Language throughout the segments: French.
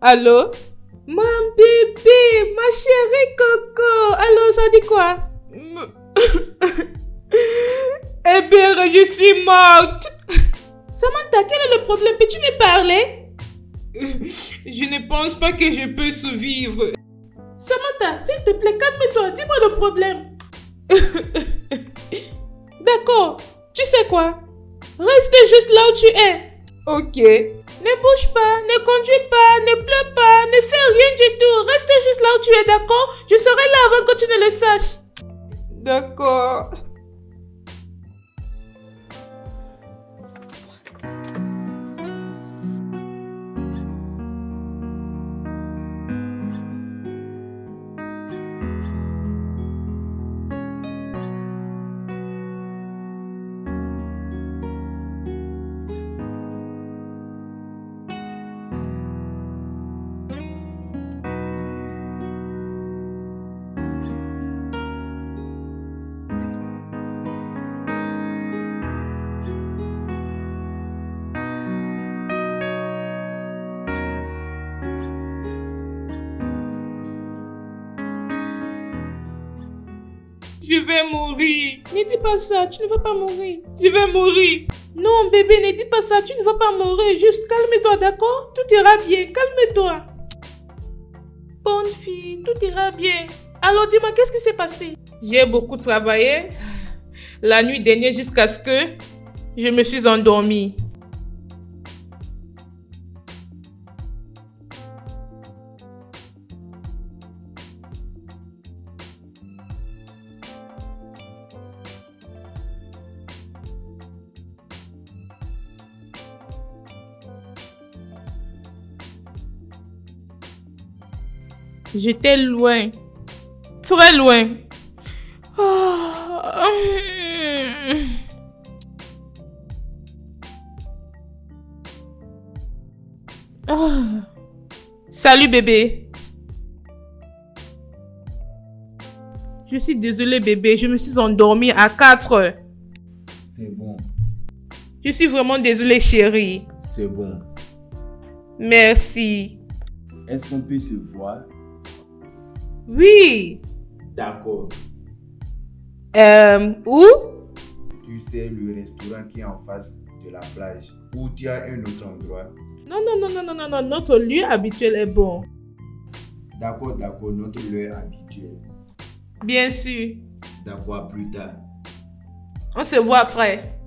Allô? Mon bébé, ma chérie Coco. Allô, ça dit quoi? Eh bien, je suis morte. Samantha, quel est le problème? Peux-tu me parler? Je ne pense pas que je peux survivre. Samantha, s'il te plaît, calme-toi. Dis-moi le problème. D'accord. Tu sais quoi? Reste juste là où tu es. Ok. Ne bouge pas, ne conduis pas, ne pleure pas, ne fais rien du tout. Reste juste là où tu es, d'accord? Je serai là avant que tu ne le saches. D'accord. Je vais mourir. Ne dis pas ça, tu ne vas pas mourir. Je vais mourir. Non, bébé, ne dis pas ça, tu ne vas pas mourir. Juste calme-toi, d'accord? Tout ira bien, calme-toi. Bonne fille, tout ira bien. Alors dis-moi, qu'est-ce qui s'est passé? J'ai beaucoup travaillé la nuit dernière jusqu'à ce que je me suis endormie. J'étais loin, très loin. Salut bébé. Je suis désolée bébé, je me suis endormie à 4 heures. C'est bon, Je suis vraiment désolée chérie. c'est bon. Merci. Est-ce qu'on peut se voir? Oui. D'accord. Où? Tu sais le restaurant qui est en face de la plage ou tu as un autre endroit? Non, notre lieu habituel est bon. D'accord, notre lieu habituel. Bien sûr. D'accord, à plus tard. On se voit après.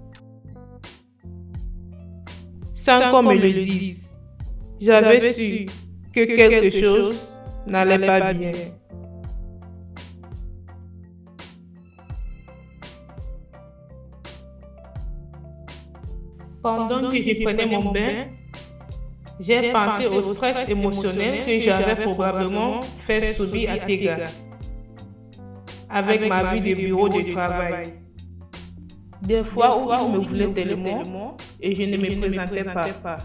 Sans qu'on me le dise, j'avais su que quelque chose n'allait pas bien. Pendant que je prenais mon bain, j'ai pensé au stress émotionnel que j'avais probablement fait subir à Tega avec ma vie de bureau de travail. Des fois où il me voulait tellement et je ne me présentais pas.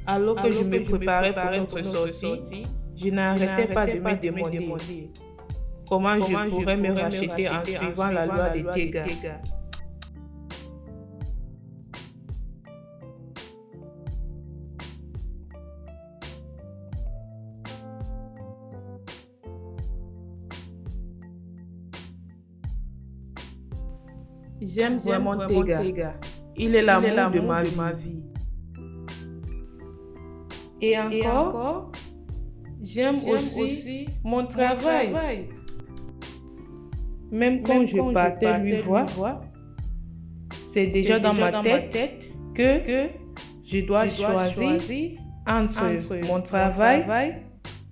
Alors que je me préparais pour notre sortie, je n'arrêtais pas de me demander comment je pourrais me racheter en suivant la loi de Tega. J'aime vraiment Tega. Il est l'amour de ma vie. Et encore, j'aime aussi mon travail. Même quand je partais lui voir, c'est déjà dans ma tête que je dois choisir entre mon travail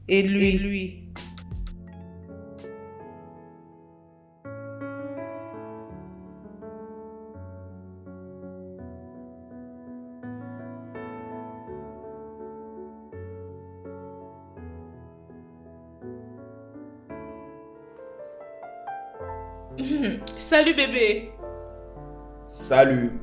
et lui. Salut bébé. Salut.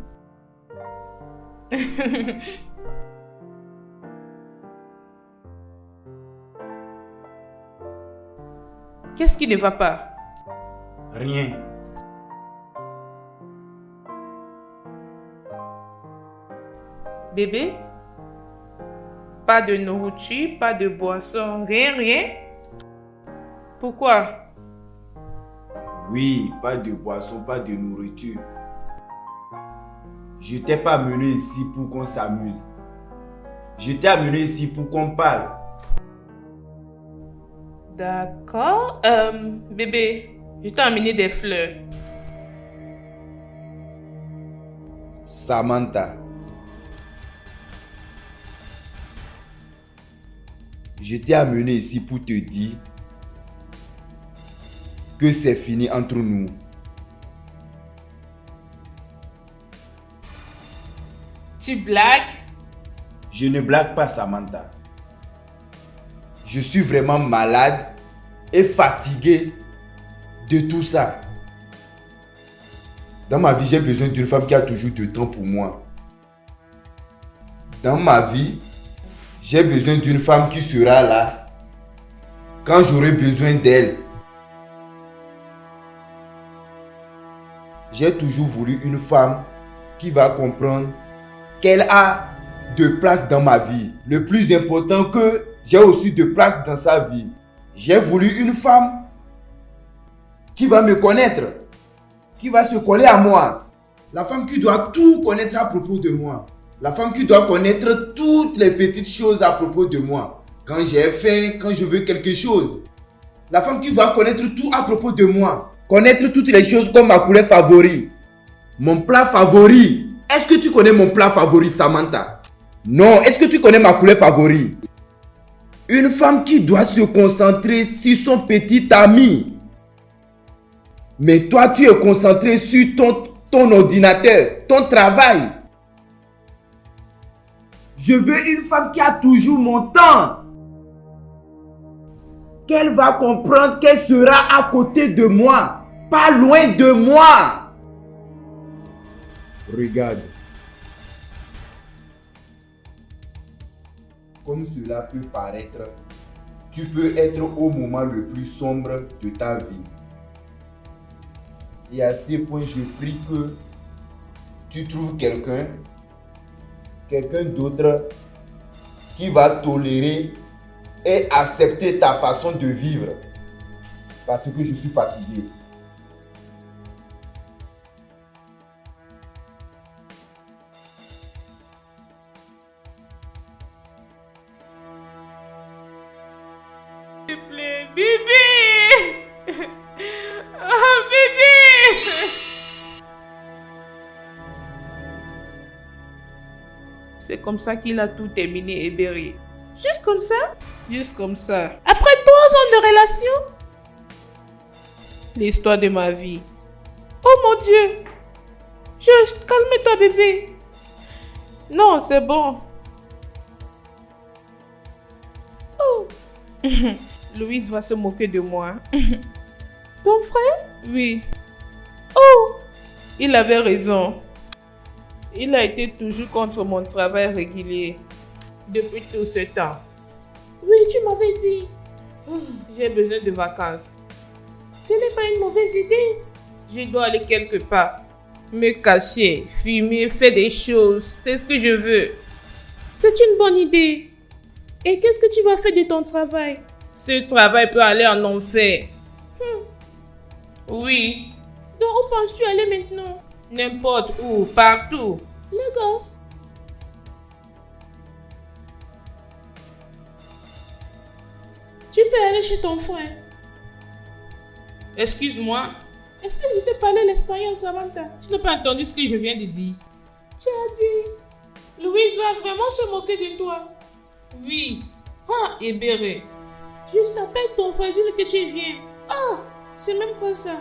Qu'est-ce qui ne va pas? Rien. Bébé? Pas de nourriture, pas de boisson, rien, rien? Pourquoi? Oui, pas de boisson, pas de nourriture. Je t'ai pas amené ici pour qu'on s'amuse. Je t'ai amené ici pour qu'on parle. D'accord. Bébé, je t'ai amené des fleurs. Samantha. Je t'ai amené ici pour te dire que c'est fini entre nous. Tu blagues? Je ne blague pas, Samantha. Je suis vraiment malade et fatigué de tout ça. Dans ma vie, j'ai besoin d'une femme qui a toujours du temps pour moi. Dans ma vie, j'ai besoin d'une femme qui sera là quand j'aurai besoin d'elle. J'ai toujours voulu une femme qui va comprendre qu'elle a de place dans ma vie. Le plus important, que j'ai aussi de place dans sa vie. J'ai voulu une femme qui va me connaître, qui va se coller à moi. La femme qui doit tout connaître à propos de moi. La femme qui doit connaître toutes les petites choses à propos de moi. Quand j'ai faim, quand je veux quelque chose. La femme qui va connaître tout à propos de moi. Connaître toutes les choses comme ma couleur favorite. Mon plat favori. Est-ce que tu connais mon plat favori, Samantha? Non, est-ce que tu connais ma couleur favorite? Une femme qui doit se concentrer sur son petit ami. Mais toi, tu es concentré sur ton ordinateur, ton travail. Je veux une femme qui a toujours mon temps. Qu'elle va comprendre qu'elle sera à côté de moi, pas loin de moi. Regarde. Comme cela peut paraître, tu peux être au moment le plus sombre de ta vie. Et à ce point, je prie que tu trouves quelqu'un d'autre qui va tolérer et accepter ta façon de vivre. Parce que je suis fatigué. S'il te plaît, bébé! Oh, bébé! C'est comme ça qu'il a tout terminé, Eberi. Juste comme ça? Juste comme ça. Après 3 ans de relation? L'histoire de ma vie. Oh mon Dieu! Juste, calme-toi, bébé. Non, c'est bon. Oh! Louise va se moquer de moi. Ton frère? Oui. Oh! Il avait raison. Il a été toujours contre mon travail régulier. Depuis tout ce temps. Oui, tu m'avais dit. J'ai besoin de vacances. Ce n'est pas une mauvaise idée. Je dois aller quelque part. Me cacher, fumer, faire des choses. C'est ce que je veux. C'est une bonne idée. Et qu'est-ce que tu vas faire de ton travail? Ce travail peut aller en enfer. Oui. Donc où penses-tu aller maintenant? N'importe où, partout. Lagos. Tu peux aller chez ton frère. Excuse-moi. Est-ce que je t'ai parlé l'espagnol, Samantha? Tu n'as pas entendu ce que je viens de dire. Tu as dit... Louise va vraiment se moquer de toi. Oui. Ah, Ebere. Juste appelle ton frère, dis-le que tu viens. Ah, c'est même pas ça.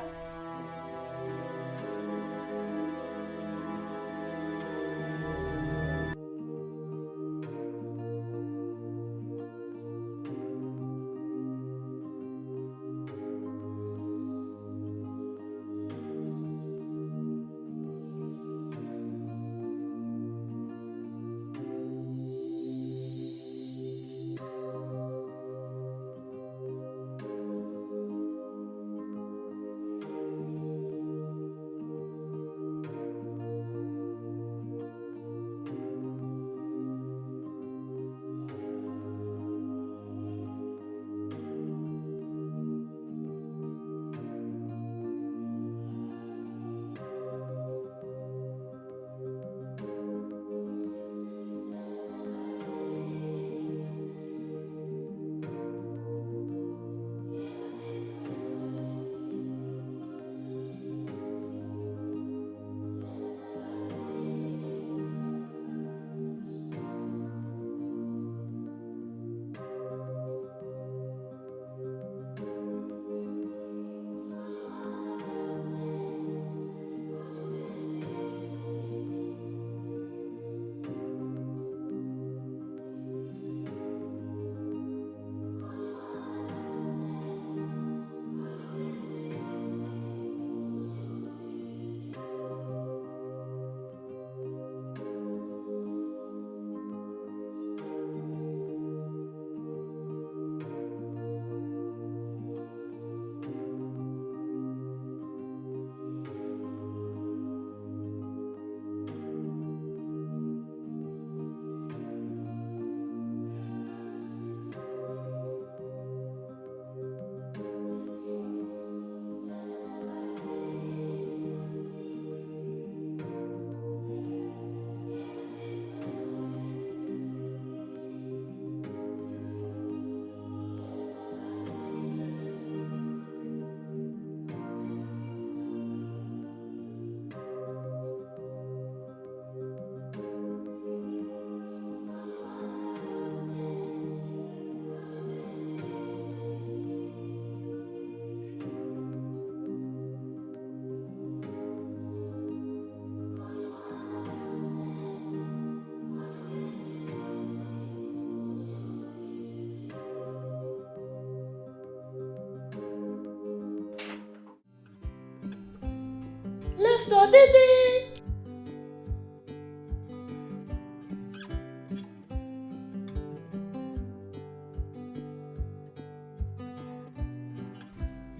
Lève-toi, bébé.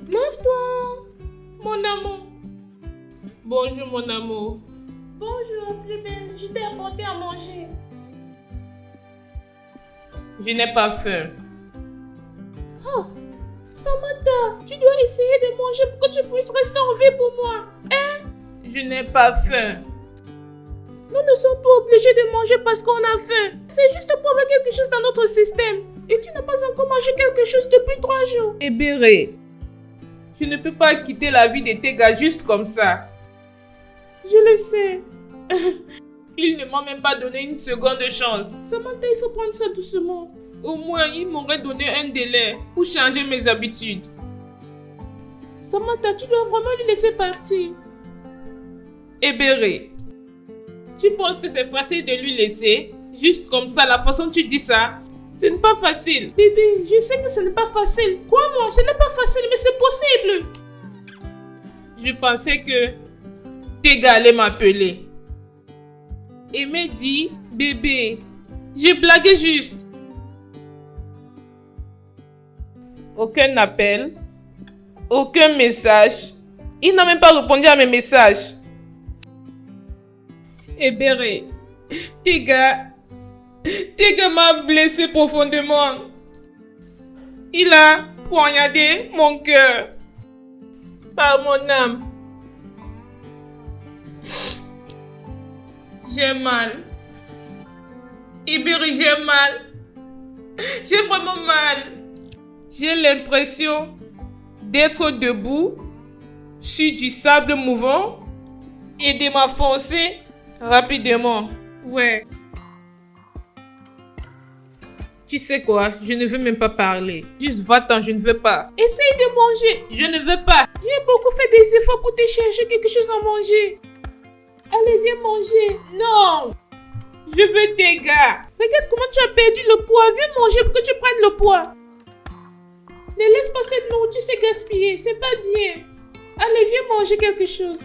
Lève-toi, mon amour. Bonjour, mon amour. Bonjour, plus belle. Je t'ai apporté à manger. Je n'ai pas faim. Oh, Samantha, tu dois essayer de manger pour que tu puisses rester en vie pour moi. Hein? Je n'ai pas faim. Nous ne sommes pas obligés de manger parce qu'on a faim. C'est juste pour avoir quelque chose dans notre système. Et tu n'as pas encore mangé quelque chose depuis 3 jours. Ebere, je ne peux pas quitter la vie de tes gars juste comme ça. Je le sais. Il ne m'a même pas donné une seconde chance. Samantha, il faut prendre ça doucement. Au moins, il m'aurait donné un délai pour changer mes habitudes. Samantha, tu dois vraiment lui laisser partir. Ebere, tu penses que c'est facile de lui laisser? Juste comme ça, la façon dont tu dis ça, ce n'est pas facile. Bébé, je sais que ce n'est pas facile. Crois-moi, ce n'est pas facile, mais c'est possible. Je pensais que Tega allait m'appeler et me dit, bébé, je blaguais juste. Aucun appel, aucun message. Il n'a même pas répondu à mes messages. Ebere, Tega m'a blessé profondément. Il a poignardé mon cœur par mon âme. J'ai mal. Ebere, j'ai mal. J'ai vraiment mal. J'ai l'impression d'être debout sur du sable mouvant et de m'enfoncer rapidement. Ouais. Tu sais quoi? Je ne veux même pas parler. Juste va-t'en, je ne veux pas. Essaye de manger. Je ne veux pas. J'ai beaucoup fait des efforts pour te chercher quelque chose à manger. Allez, viens manger. Non. Je veux tes gars. Regarde comment tu as perdu le poids. Viens manger pour que tu prennes le poids. Ne laisse pas cette nourriture se gaspiller. C'est pas bien. Allez, viens manger quelque chose.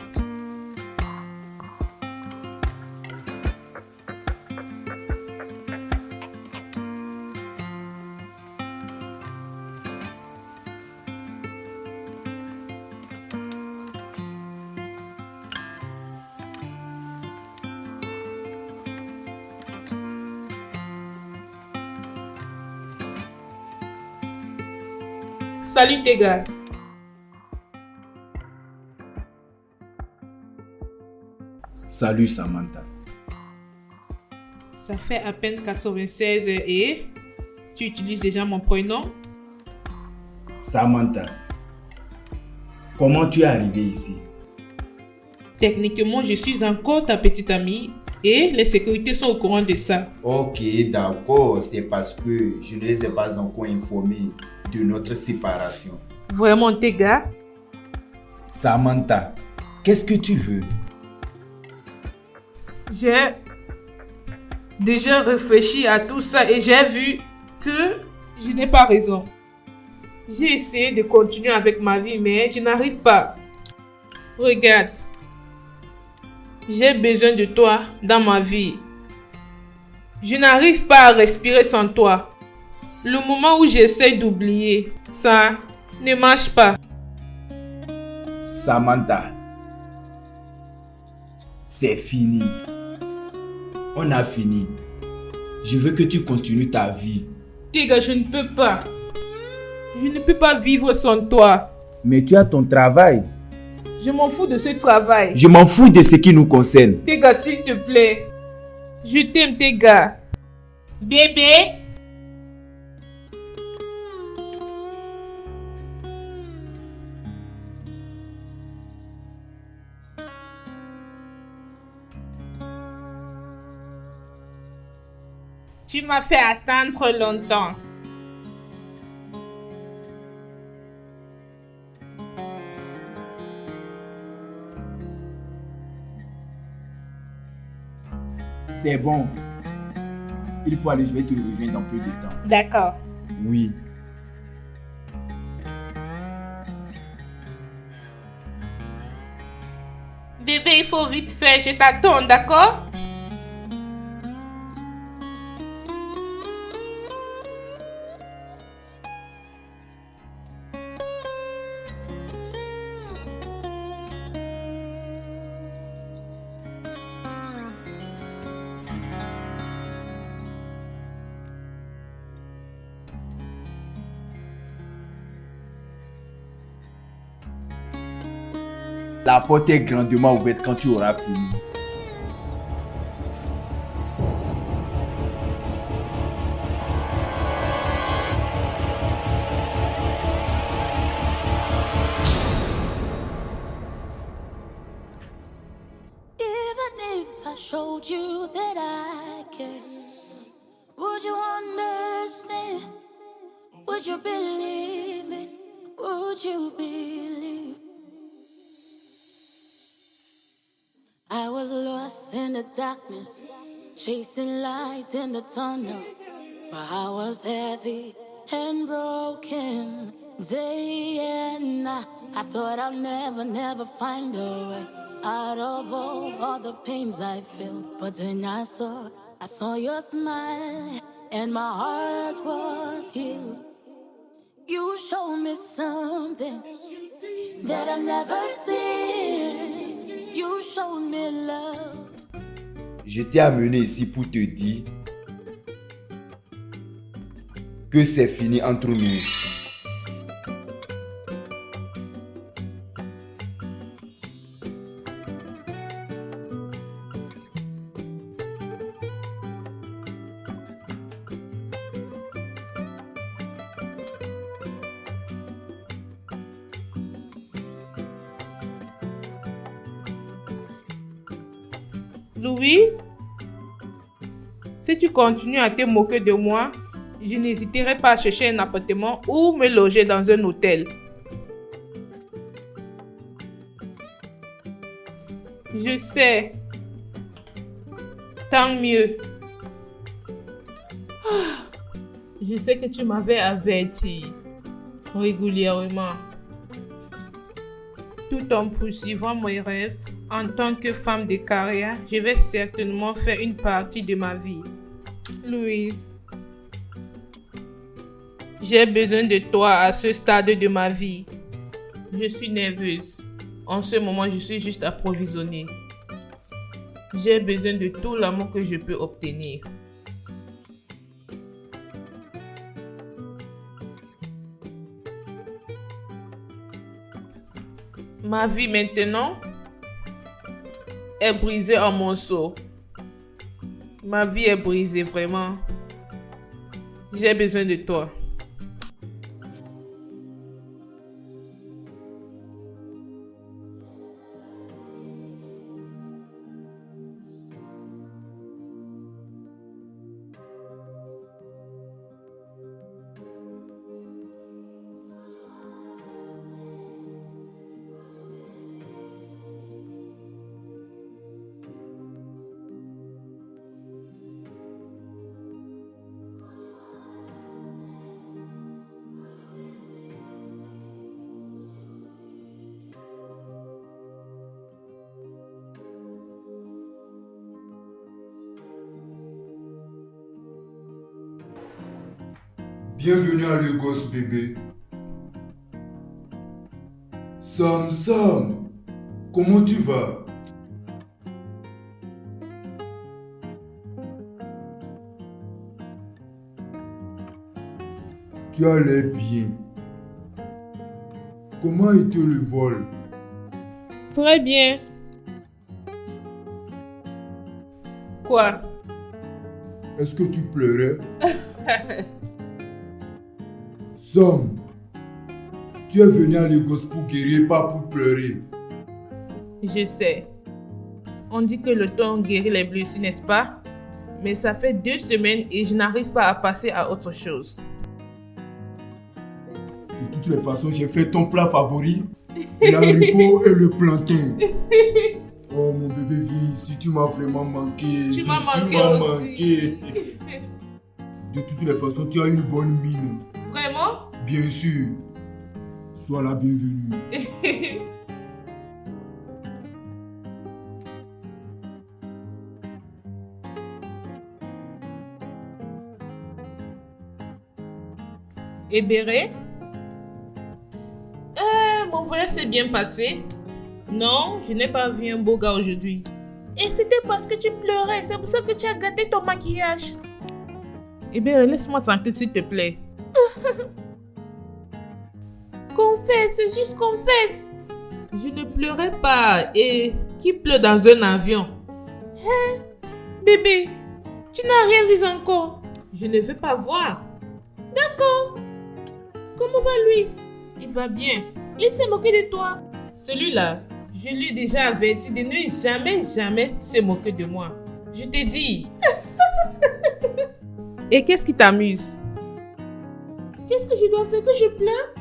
Salut tes gars. Salut Samantha. Ça fait à peine 96 et tu utilises déjà mon prénom? Samantha, comment tu es arrivée ici? Techniquement, je suis encore ta petite amie et les sécurités sont au courant de ça. Ok, d'accord. C'est parce que je ne les ai pas encore informés de notre séparation. Vraiment, tes gars? Samantha, qu'est-ce que tu veux? J'ai déjà réfléchi à tout ça et j'ai vu que je n'ai pas raison. J'ai essayé de continuer avec ma vie, mais je n'arrive pas. Regarde, j'ai besoin de toi dans ma vie. Je n'arrive pas à respirer sans toi. Le moment où j'essaie d'oublier, ça ne marche pas. Samantha, c'est fini. On a fini. Je veux que tu continues ta vie. Tega, je ne peux pas. Je ne peux pas vivre sans toi. Mais tu as ton travail. Je m'en fous de ce travail. Je m'en fous de ce qui nous concerne. Tega, s'il te plaît. Je t'aime, Tega. Bébé. Tu m'as fait attendre longtemps. C'est bon. Il faut aller, je vais te rejoindre dans peu de temps. D'accord. Oui. Bébé, il faut vite faire, je t'attends, d'accord? La porte est grandement ouverte quand tu auras fini. Even if I showed you that I care, would you understand? Would you believe it? Would you believe? I was lost in the darkness, chasing lights in the tunnel. My heart was heavy and broken day and night. I thought I'll never find a way out of all the pains I feel. But then I saw your smile and my heart was healed. You showed me something that I've never seen. You showed me love. Je t'ai amené ici pour te dire que c'est fini entre nous. Louise, si tu continues à te moquer de moi, je n'hésiterai pas à chercher un appartement ou me loger dans un hôtel. Je sais. Tant mieux. Je sais que tu m'avais averti régulièrement. Tout en poursuivant mes rêves, en tant que femme de carrière, je vais certainement faire une partie de ma vie. Louise, j'ai besoin de toi à ce stade de ma vie. Je suis nerveuse. En ce moment, je suis juste approvisionnée. J'ai besoin de tout l'amour que je peux obtenir. Ma vie maintenant est brisée en morceaux. Ma vie est brisée, vraiment. J'ai besoin de toi. Bienvenue à Lagos, bébé. Sam, comment tu vas? Tu as l'air bien. Comment était le vol? Très bien. Quoi? Est-ce que tu pleurais? Sam, tu es venu à Lagos pour guérir, pas pour pleurer. Je sais. On dit que le temps guérit les blessures, n'est-ce pas? Mais ça fait 2 semaines et je n'arrive pas à passer à autre chose. De toutes les façons, j'ai fait ton plat favori, l'haricot et le plantain. Oh mon bébé, viens ici, tu m'as vraiment manqué. Tu m'as manqué aussi. De toutes les façons, tu as une bonne mine. Vraiment? Bien sûr. Sois la bienvenue. Et Béré? Mon voyage s'est bien passé. Non, je n'ai pas vu un beau gars aujourd'hui. Et c'était parce que tu pleurais. C'est pour ça que tu as gâté ton maquillage. Eh bien, laisse-moi tranquille, s'il te plaît. Confesse, juste confesse. Je ne pleurais pas. Et qui pleure dans un avion? Hein? Bébé, tu n'as rien vu encore. Je ne veux pas voir. D'accord. Comment va Louise? Il va bien. Il s'est moqué de toi. Celui-là, je lui ai déjà averti de ne jamais se moquer de moi. Je t'ai dit. Et qu'est-ce qui t'amuse? Qu'est-ce que je dois faire, que je pleure?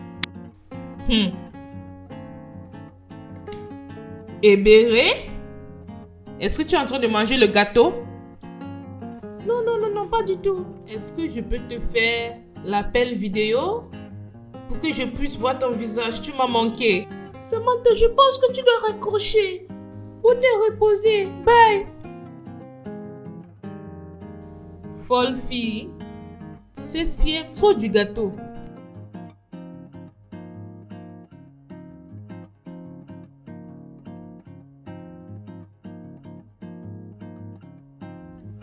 Et Béré? Est-ce que tu es en train de manger le gâteau? Non, pas du tout. Est-ce que je peux te faire l'appel vidéo pour que je puisse voir ton visage? Tu m'as manqué. Samantha, je pense que tu dois raccrocher. Pour te reposer. Bye. Folle fille. Cette fille aime trop du gâteau.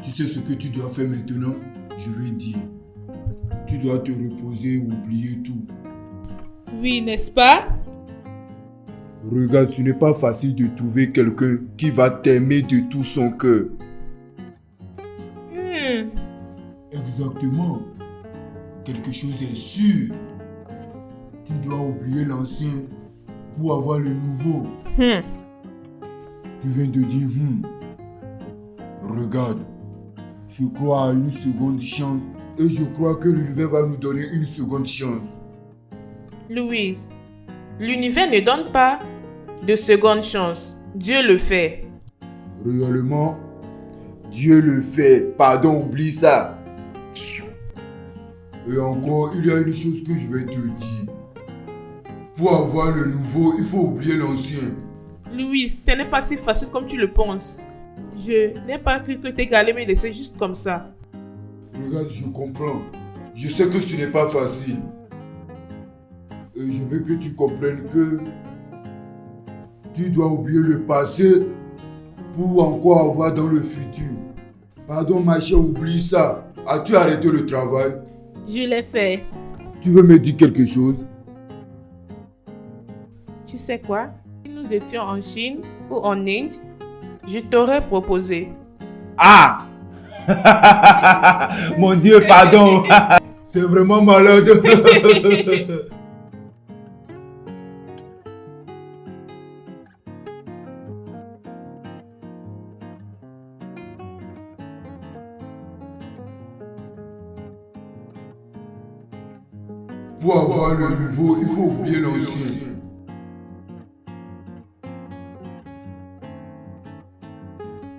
Tu sais ce que tu dois faire maintenant? Je vais dire. Tu dois te reposer, oublier tout. Oui, n'est-ce pas? Regarde, ce n'est pas facile de trouver quelqu'un qui va t'aimer de tout son cœur. Exactement. Quelque chose est sûr. Tu dois oublier l'ancien pour avoir le nouveau. Tu viens de dire Regarde, je crois à une seconde chance et je crois que l'univers va nous donner une seconde chance. Louise, l'univers ne donne pas de seconde chance. Dieu le fait. Réellement, Dieu le fait. Pardon, oublie ça. Et encore, il y a une chose que je vais te dire. Pour avoir le nouveau, il faut oublier l'ancien. Louise, ce n'est pas si facile comme tu le penses. Je n'ai pas cru que tes galets me laissaient juste comme ça. Regarde, je comprends. Je sais que ce n'est pas facile. Et je veux que tu comprennes que tu dois oublier le passé pour encore avoir dans le futur. Pardon ma chère, oublie ça. As-tu arrêté le travail? Je l'ai fait. Tu veux me dire quelque chose? Tu sais quoi? Si nous étions en Chine ou en Inde, je t'aurais proposé. Ah! Mon Dieu, pardon! C'est vraiment malade! Pour avoir le nouveau, il faut oublier l'ancien.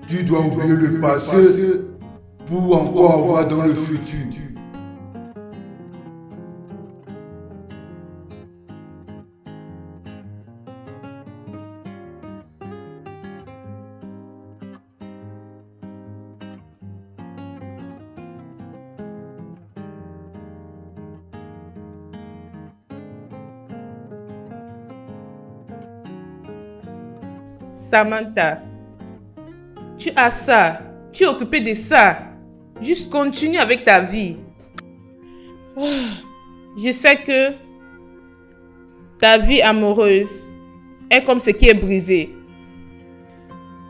Tu dois oublier le passé pour encore avoir dans le futur. Samantha, tu as ça. Tu es occupée de ça. Juste continue avec ta vie. Je sais que ta vie amoureuse est comme ce qui est brisé.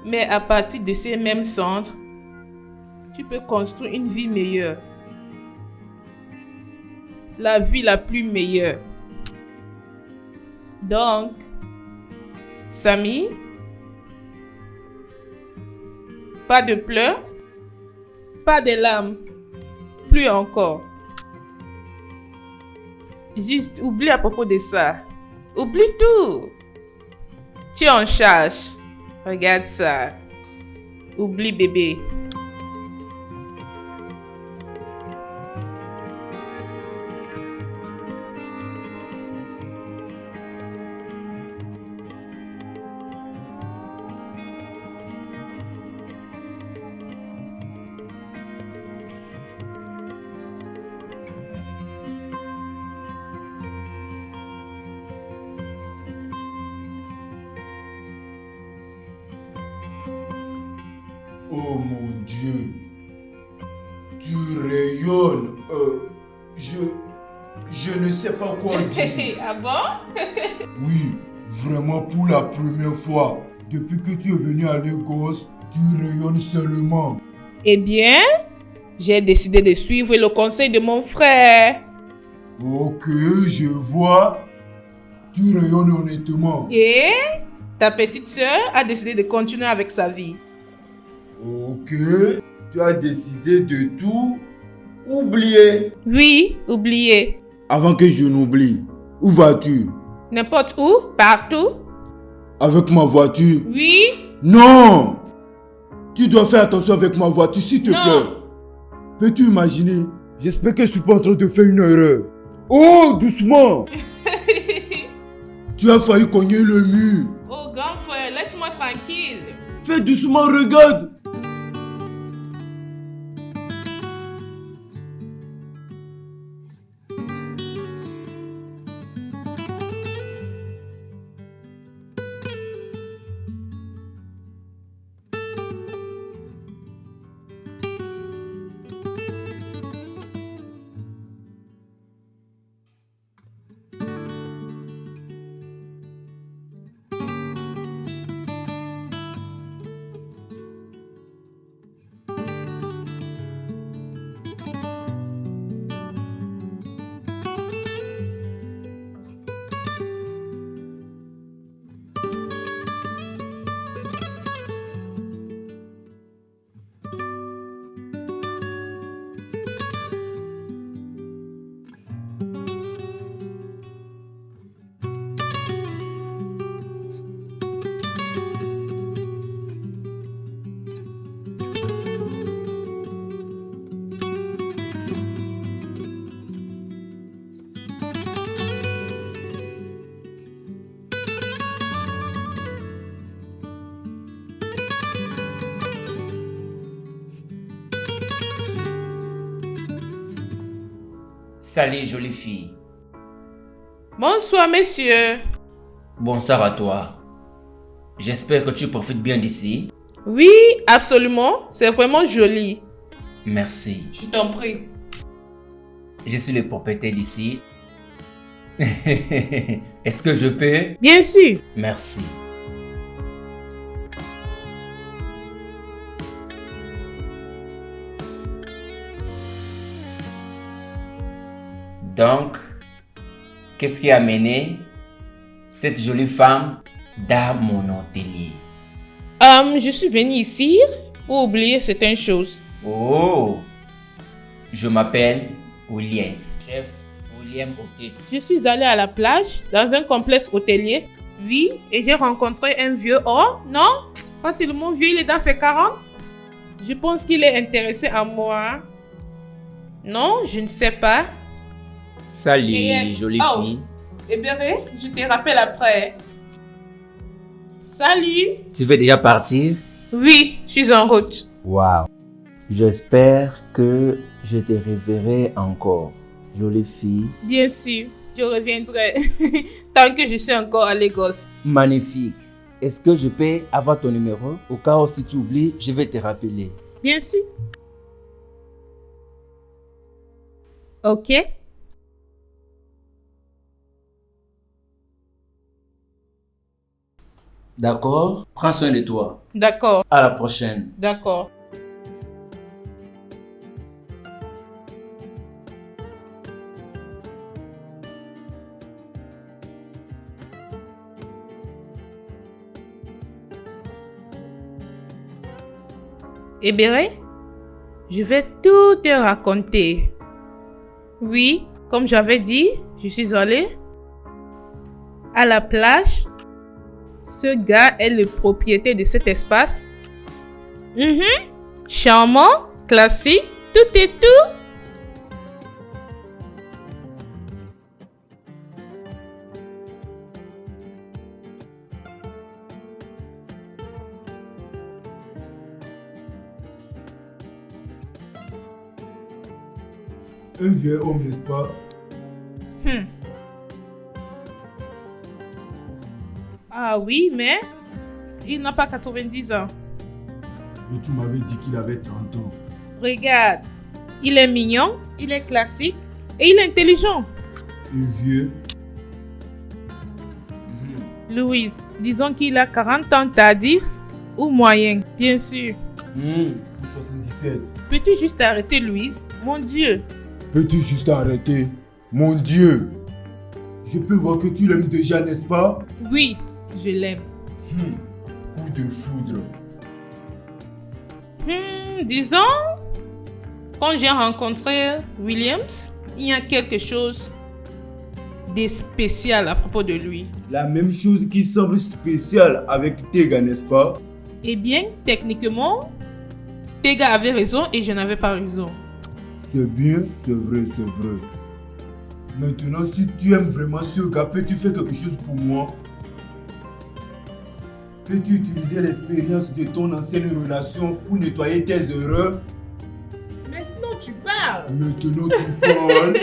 Mais à partir de ces mêmes cendres, tu peux construire une vie meilleure. La vie la plus meilleure. Donc, Samy, pas de pleurs, pas de larmes, plus encore. Juste oublie à propos de ça. Oublie tout. Tu es en charge. Regarde ça. Oublie bébé. Oh mon Dieu, tu rayonnes. Je ne sais pas quoi dire. Ah bon? Oui, vraiment pour la première fois. Depuis que tu es venu à Lagos, tu rayonnes seulement. Eh bien, j'ai décidé de suivre le conseil de mon frère. Ok, je vois. Tu rayonnes honnêtement. Et ta petite sœur a décidé de continuer avec sa vie. Ok, tu as décidé de tout oublier. Oui, oubliez. Avant que je n'oublie, où vas-tu? N'importe où, partout. Avec ma voiture? Oui. Non! Tu dois faire attention avec ma voiture, s'il te Non. plaît. Peux-tu imaginer? J'espère que je suis pas en train de faire une erreur. Oh, doucement! Tu as failli cogner le mur. Oh, grand frère, laisse-moi tranquille. Fais doucement, regarde. Salut, jolie fille. Bonsoir, monsieur. Bonsoir à toi. J'espère que tu profites bien d'ici. Oui, absolument. C'est vraiment joli. Merci. Je t'en prie. Je suis le propriétaire d'ici. Est-ce que je peux? Bien sûr. Merci. Donc, qu'est-ce qui a amené cette jolie femme dans mon atelier? Je suis venue ici pour oublier certaines choses. Oh, je m'appelle Williams, chef William Otetu. Je suis allée à la plage dans un complexe hôtelier. Oui, et j'ai rencontré un vieux homme. Non, pas tellement vieux, il est dans ses 40. Je pense qu'il est intéressé à moi. Non, je ne sais pas. Salut, jolie fille. Eh bien, je te rappelle après. Salut. Tu veux déjà partir? Oui, je suis en route. Wow. J'espère que je te reverrai encore, jolie fille. Bien sûr, je reviendrai tant que je suis encore à Lagos. Magnifique. Est-ce que je peux avoir ton numéro? Au cas où si tu oublies, je vais te rappeler. Bien sûr. Ok. D'accord? Prends soin de toi. D'accord, À la prochaine. d'accord. Eh bien, je vais tout te raconter. Oui, comme j'avais dit, je suis allée à la plage. Ce gars est le propriétaire de cet espace. Charmant, classique, tout et tout. Un vieil homme, n'est-ce pas? Ah oui, mais il n'a pas 90 ans. Et tu m'avais dit qu'il avait 30 ans. Regarde, il est mignon, il est classique et il est intelligent. Et vieux? Louise, disons qu'il a 40 ans tardif ou moyen, bien sûr. 77. Peux-tu juste arrêter, Louise? Mon Dieu. Peux-tu juste arrêter? Mon Dieu! Je peux voir que tu l'aimes déjà, n'est-ce pas? Oui, je l'aime. Coup de foudre. Disons, quand j'ai rencontré Williams, il y a quelque chose de spécial à propos de lui. La même chose qui semble spéciale avec Tega, n'est-ce pas? Eh bien, techniquement, Tega avait raison et je n'avais pas raison. C'est bien, c'est vrai, c'est vrai. Maintenant, si tu aimes vraiment ce gars, peux-tu faire quelque chose pour moi? Peux-tu utiliser l'expérience de ton ancienne relation pour nettoyer tes erreurs? Maintenant, tu parles. Maintenant, tu parles.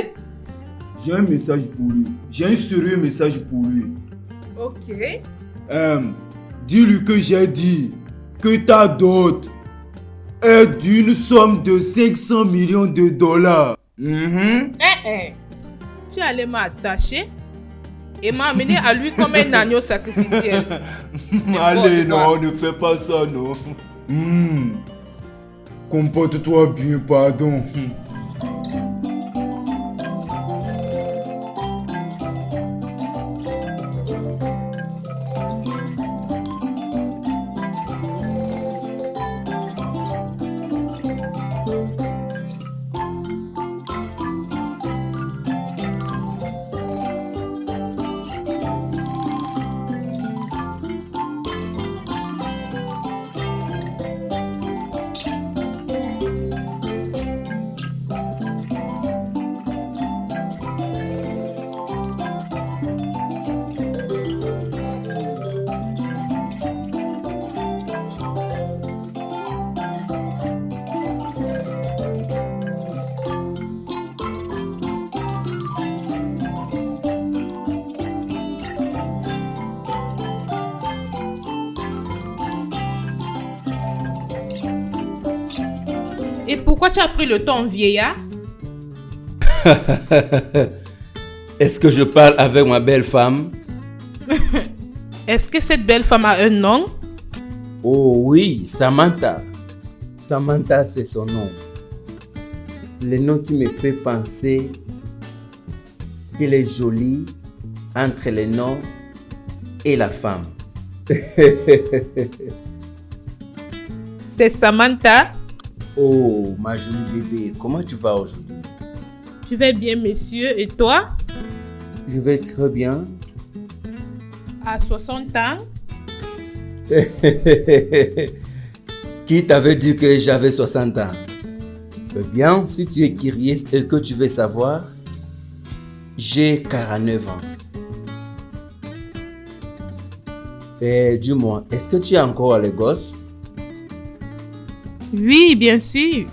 J'ai un message pour lui. J'ai un sérieux message pour lui. Ok. Dis-lui que j'ai dit que ta dot est d'une somme de 500 millions de dollars. Tu allais m'attacher et m'amener à lui comme un agneau sacrificiel. Allez, non, ne fais pas ça, non. Comporte-toi bien, pardon. Et pourquoi tu as pris le ton vieillard? Est-ce que je parle avec ma belle femme? Est-ce que cette belle femme a un nom? Oh oui, Samantha. Samantha, c'est son nom. Le nom qui me fait penser qu'elle est jolie entre le nom et la femme. C'est Samantha. Oh, ma jolie bébé, comment tu vas aujourd'hui? Je vais bien, monsieur. Et toi? Je vais très bien. À 60 ans? Qui t'avait dit que j'avais 60 ans? Eh bien, si tu es curieux et que tu veux savoir, j'ai 49 ans. Et dis-moi, est-ce que tu es encore à Lagos? Oui, bien sûr.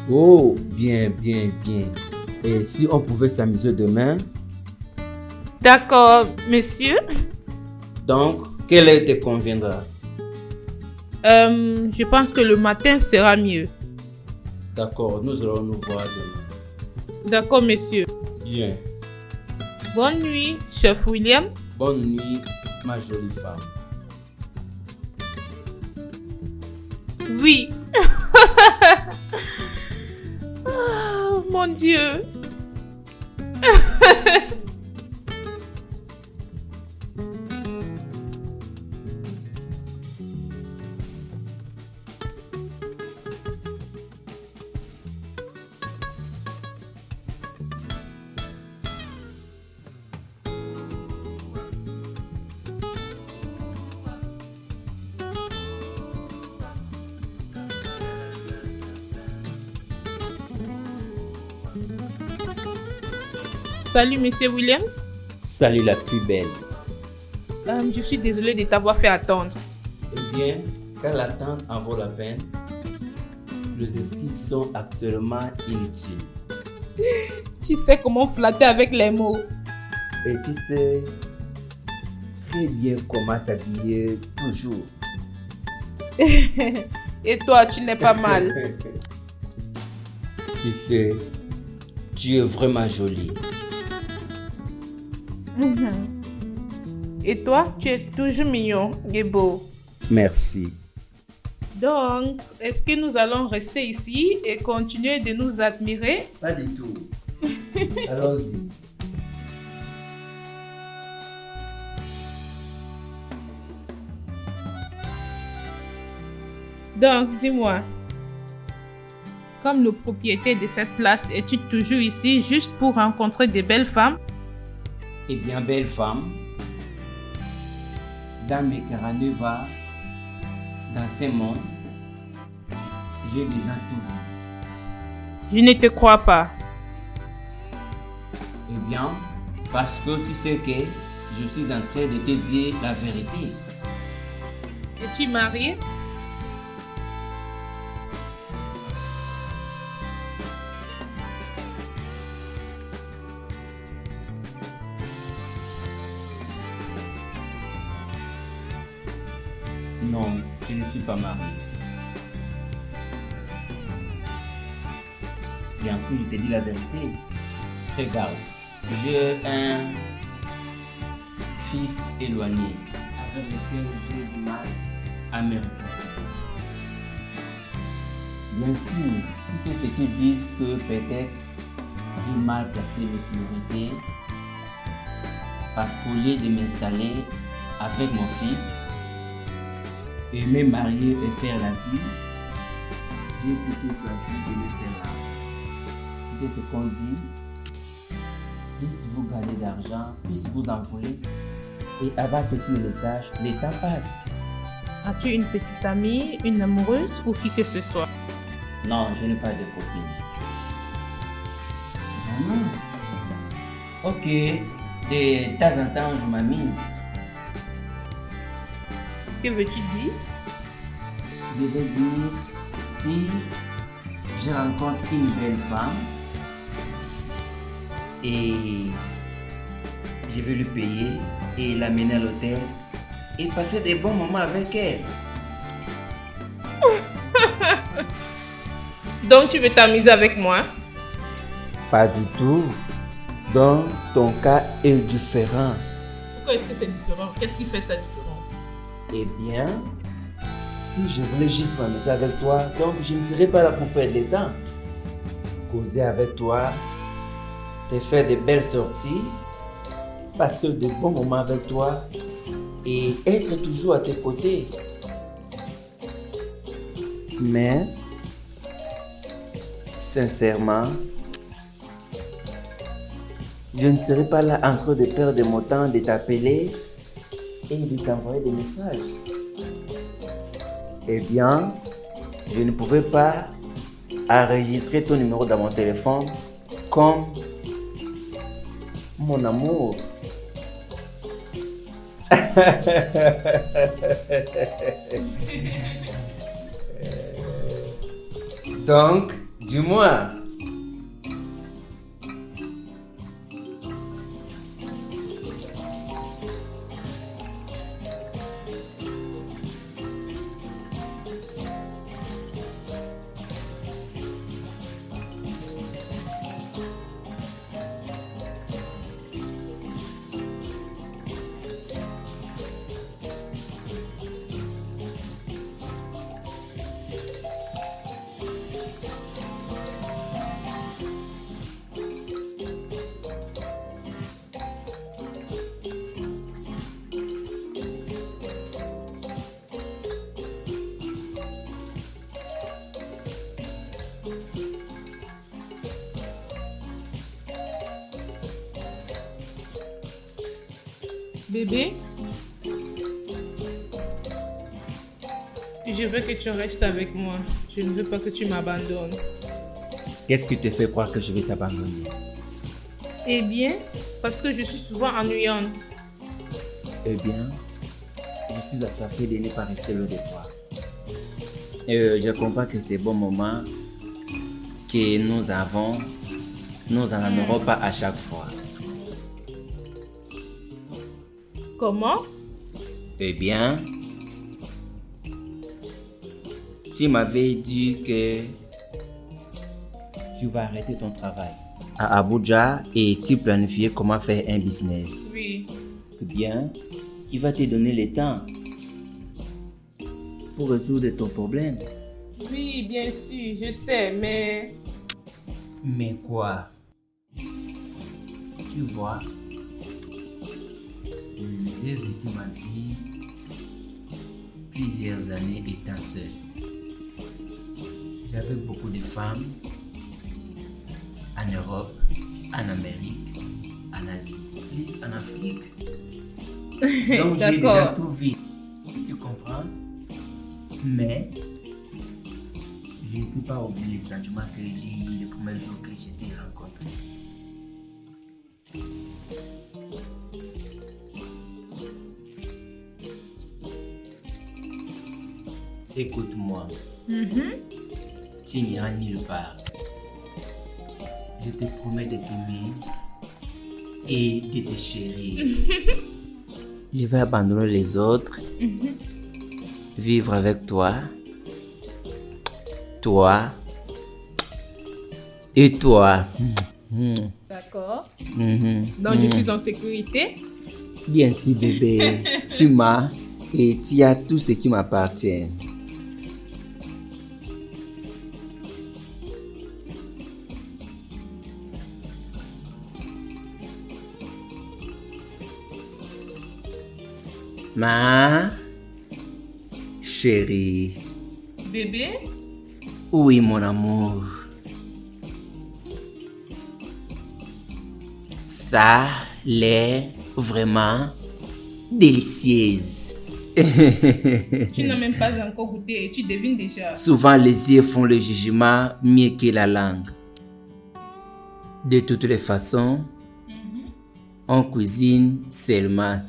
Oh, bien, bien, bien. Et si on pouvait s'amuser demain? D'accord, monsieur. Donc, quelle heure te conviendra? Je pense que le matin sera mieux. D'accord, nous allons nous voir demain. D'accord, monsieur. Bien. Bonne nuit, chef William. Bonne nuit, ma jolie femme. Oui. Oh, mon Dieu. Salut, monsieur Williams. Salut la plus belle. Je suis désolée de t'avoir fait attendre. Eh bien, quand l'attente en vaut la peine, les excuses sont actuellement inutiles. Tu sais comment flatter avec les mots. Et tu sais très bien comment t'habiller toujours. Et toi, tu n'es pas mal. Tu sais, tu es vraiment jolie. Et toi, tu es toujours mignon et beau. Merci. Donc, est-ce que nous allons rester ici et continuer de nous admirer? Pas du tout. Allons-y. Donc, dis-moi, comme le propriétaire de cette place, es-tu toujours ici juste pour rencontrer des belles femmes? Eh bien, belle femme, dans mes 49 ans, dans ce monde, j'ai déjà tout vu. Je ne te crois pas. Eh bien, parce que tu sais que je suis en train de te dire la vérité. Es-tu marié? Non, je ne suis pas marié. Bien sûr, je te dis la vérité. Regarde, j'ai un fils éloigné avec lequel j'ai du mal à me réconcilier. Bien sûr, tu sais ce qu'ils disent que peut-être j'ai mal placé mes priorités parce qu'au lieu de m'installer avec mon fils et me marier et faire la vie, j'ai plutôt choisi de le faire là. Tu sais ce qu'on dit? Plus vous gagnez d'argent, plus vous en voulez. Et avant que tu ne le saches, le temps passe. As-tu une petite amie, une amoureuse ou qui que ce soit? Non, je n'ai pas de copine. Vraiment? Ok, de temps en temps, je m'amuse. Que veux-tu dire? Je veux dire, si je rencontre une belle femme et je vais lui payer et l'amener à l'hôtel et passer des bons moments avec elle. Donc tu veux t'amuser avec moi? Pas du tout. Donc, ton cas est différent. Pourquoi est-ce que c'est différent? Qu'est-ce qui fait ça différent? Eh bien, si je voulais juste m'amuser avec toi, donc je ne serais pas là pour perdre le temps. Causer avec toi, te faire de belles sorties, passer de bons moments avec toi et être toujours à tes côtés. Mais, sincèrement, je ne serai pas là en train de perdre mon temps de t'appeler et de t'envoyer des messages. Eh bien, je ne pouvais pas enregistrer ton numéro dans mon téléphone comme mon amour. Donc, dis-moi. Bébé, je veux que tu restes avec moi. Je ne veux pas que tu m'abandonnes. Qu'est-ce qui te fait croire que je vais t'abandonner? Eh bien, parce que je suis souvent ennuyante. Eh bien, je suis assoiffé de ne pas rester loin de toi. Je comprends que ces bons moments que nous avons, nous n'en aurons pas à chaque fois. Comment? Eh bien, tu m'avais dit que tu vas arrêter ton travail à Abuja et tu planifiais comment faire un business. Oui. Bien, il va te donner le temps pour résoudre ton problème. Oui, bien sûr, je sais, mais... Mais quoi? Tu vois, j'ai vécu ma vie plusieurs années étant seul. J'avais beaucoup de femmes en Europe, en Amérique, en Asie, plus en Afrique. Donc j'ai déjà tout vu. Tu comprends? Mais je ne peux pas oublier les sentiments que j'ai eu le premier jour que je t'ai rencontré. Écoute-moi. Tu n'iras nulle part. Je te promets de t'aimer et de te chérir. Je vais abandonner les autres, vivre avec toi, toi et toi. D'accord. Donc, je suis en sécurité. Bien sûr, bébé. Tu m'as et tu as tout ce qui m'appartient. Ma chérie. Bébé? Oui, mon amour. Ça l'est vraiment délicieuse. Tu n'as même pas encore goûté et tu devines déjà. Souvent, les yeux font le jugement mieux que la langue. De toutes les façons, on cuisine seulement.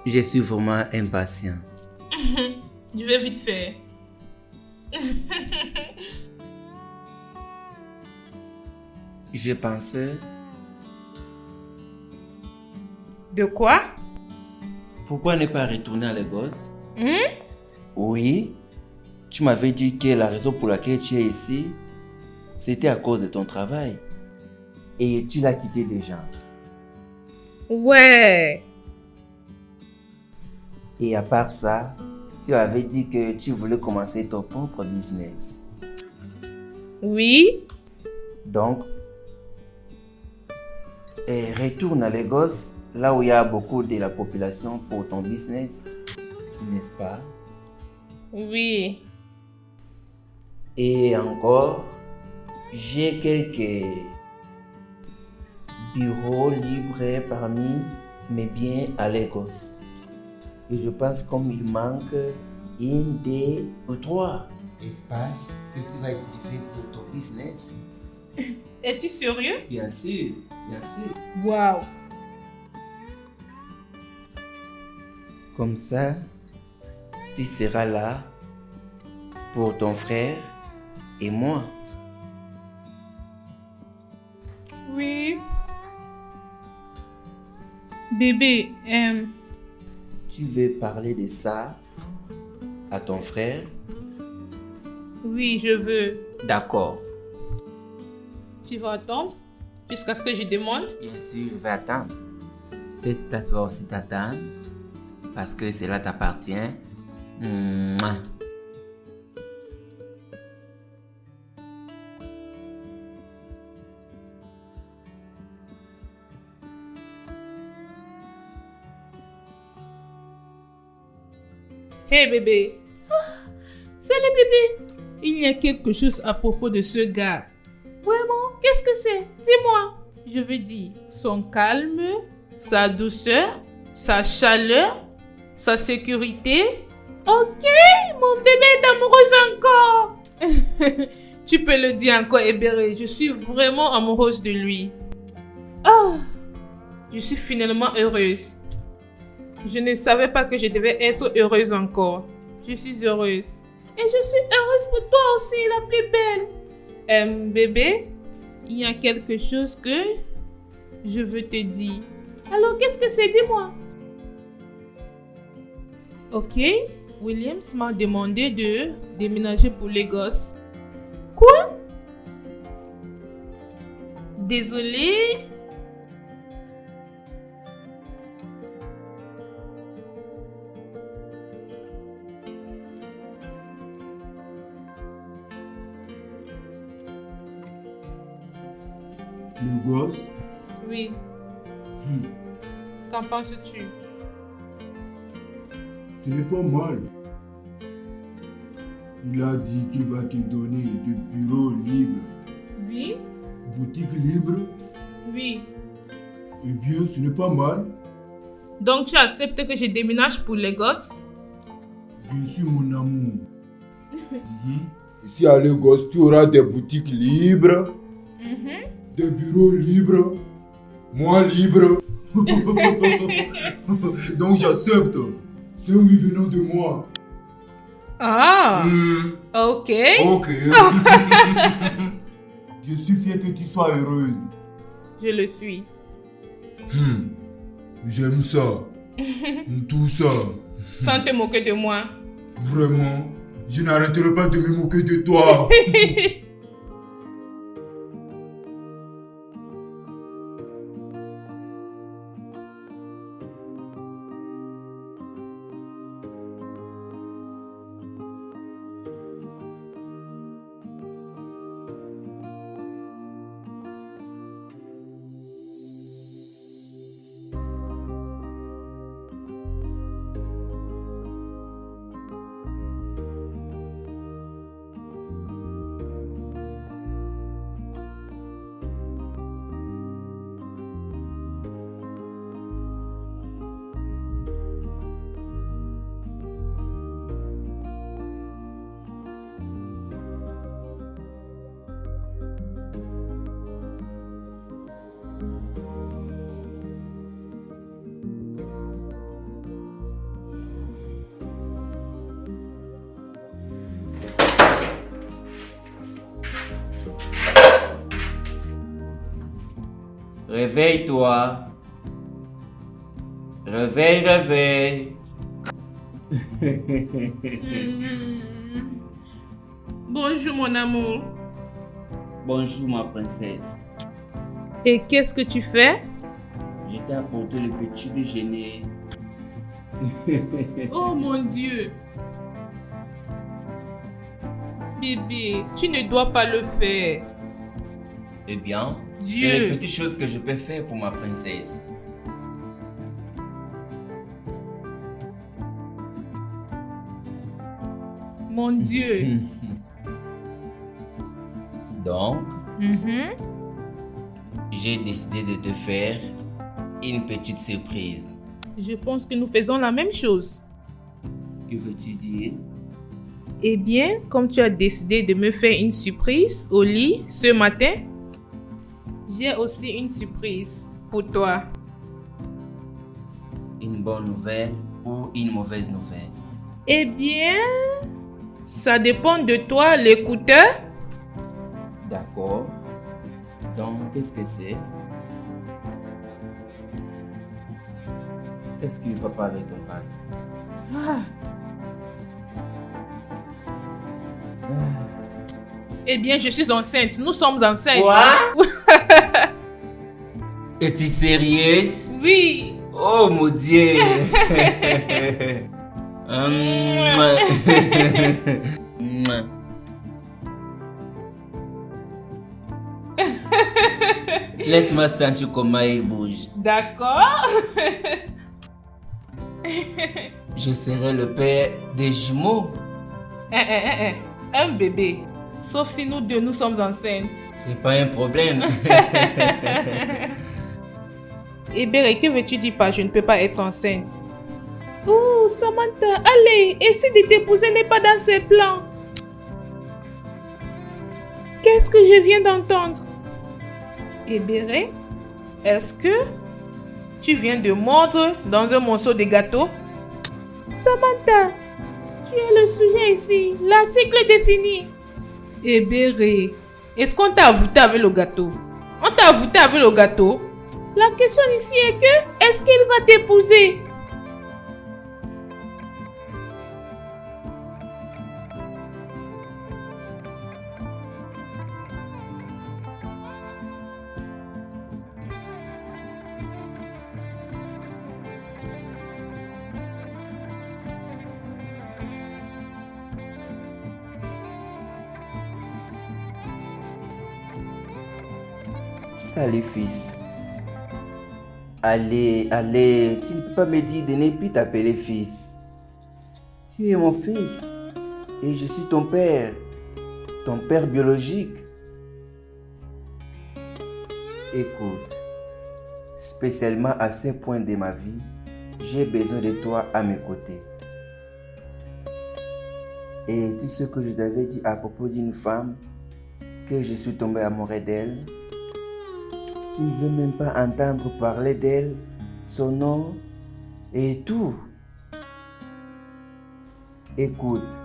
Je suis vraiment impatient. Je vais vite faire. Je pensais... De quoi? Pourquoi ne pas retourner à Lagos? Oui, tu m'avais dit que la raison pour laquelle tu es ici, c'était à cause de ton travail. Et tu l'as quitté déjà. Ouais. Et à part ça, tu avais dit que tu voulais commencer ton propre business. Oui. Donc, retourne à Lagos, là où il y a beaucoup de la population pour ton business. N'est-ce pas? Oui. Et encore, j'ai quelques bureaux libres parmi mes biens à Lagos. Et je pense qu'il manque une, deux ou trois espaces que tu vas utiliser pour ton business. Es-tu sérieux? Bien sûr, bien sûr. Wow. Comme ça, tu seras là pour ton frère et moi. Oui. Bébé, Tu veux parler de ça à ton frère? oui, je veux. D'accord. Tu vas attendre jusqu'à ce que je demande? Bien sûr, je vais attendre. Cette tasse va aussi t'attendre parce que cela t'appartient. Mouah. Hé bébé. C'est le bébé. Il y a quelque chose à propos de ce gars. Vraiment? Qu'est-ce que c'est? Dis-moi. Je veux dire, son calme, sa douceur, sa chaleur, sa sécurité. Ok, mon bébé est amoureuse encore. Tu peux le dire encore, Ebere. Je suis vraiment amoureuse de lui. Oh, je suis finalement heureuse. Je ne savais pas que je devais être heureuse encore. Je suis heureuse. Et je suis heureuse pour toi aussi, la plus belle. Bébé, il y a quelque chose que je veux te dire. Alors, qu'est-ce que c'est? Dis-moi. Ok, Williams m'a demandé de déménager pour Lagos. Quoi? Désolée. Le gosse? Oui. Qu'en penses-tu? Ce n'est pas mal. Il a dit qu'il va te donner de bureaux libres. Oui. Boutique libre? Oui. Eh bien, ce n'est pas mal. Donc tu acceptes que je déménage pour Lagos? Bien sûr, mon amour. Ici à Lagos, tu auras des boutiques libres, des bureaux libres, moi libre. Donc j'accepte. C'est un oui venant de moi. Ah, ok. Ok. Je suis fier que tu sois heureuse. Je le suis. J'aime ça. Tout ça. Sans te moquer de moi. Vraiment, je n'arrêterai pas de me moquer de toi. Réveille-toi. Réveille. Bonjour mon amour. Bonjour ma princesse. Et qu'est-ce que tu fais? Je t'ai apporté le petit déjeuner. Oh mon Dieu. Bébé, tu ne dois pas le faire. Eh bien, Dieu. c'est les petites choses que je peux faire pour ma princesse. Mon Dieu. Donc, j'ai décidé de te faire une petite surprise. Je pense que nous faisons la même chose. Que veux-tu dire? Eh bien, comme tu as décidé de me faire une surprise au lit ce matin, j'ai aussi une surprise pour toi. Une bonne nouvelle ou une mauvaise nouvelle? Eh bien, ça dépend de toi, l'écouteur. D'accord. Donc, qu'est-ce que c'est? Qu'est-ce qui ne va pas avec ton ventre? Eh bien, je suis enceinte. Nous sommes enceintes. Quoi? Es-tu sérieuse? Oui. Oh mon Dieu! Laisse-moi sentir comment il bouge. D'accord. Je serai le père des jumeaux. Un bébé. Sauf si nous deux, nous sommes enceintes. C'est pas un problème. Eh bien, que veux-tu dire par je ne peux pas être enceinte? Oh, Samantha, allez, essaie de t'épouser n'est pas dans ses plans. Qu'est-ce que je viens d'entendre? Eh bien, est-ce que tu viens de mordre dans un morceau de gâteau? Samantha, tu es le sujet ici. L'article est défini. Eh bien, est-ce qu'on t'a avoué avec le gâteau? On t'a avoué avec le gâteau? La question ici est que, est-ce qu'il va t'épouser? Salut fils. Allez, allez, tu ne peux pas me dire de ne plus t'appeler fils. Tu es mon fils et je suis ton père biologique. Écoute, spécialement à ce point de ma vie, j'ai besoin de toi à mes côtés. Et tu sais que je t'avais dit à propos d'une femme que je suis tombé amoureux d'elle. Tu ne veux même pas entendre parler d'elle, son nom et tout. Écoute,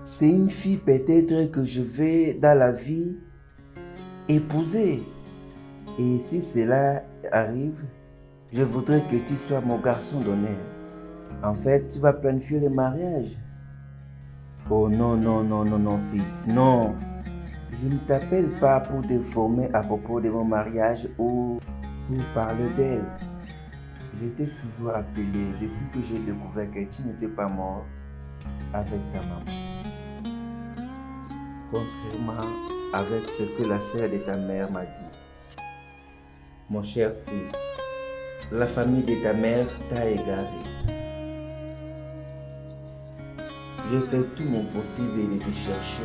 c'est une fille peut-être que je vais dans la vie épouser. Et si cela arrive, je voudrais que tu sois mon garçon d'honneur. En fait, tu vas planifier le mariage. Oh non, non, non, non, non, fils, non. Je ne t'appelle pas pour te former à propos de mon mariage ou pour parler d'elle. Je t'ai toujours appelé depuis que j'ai découvert que tu n'étais pas mort avec ta maman. Contrairement avec ce que la sœur de ta mère m'a dit. Mon cher fils, la famille de ta mère t'a égaré. J'ai fait tout mon possible de te chercher.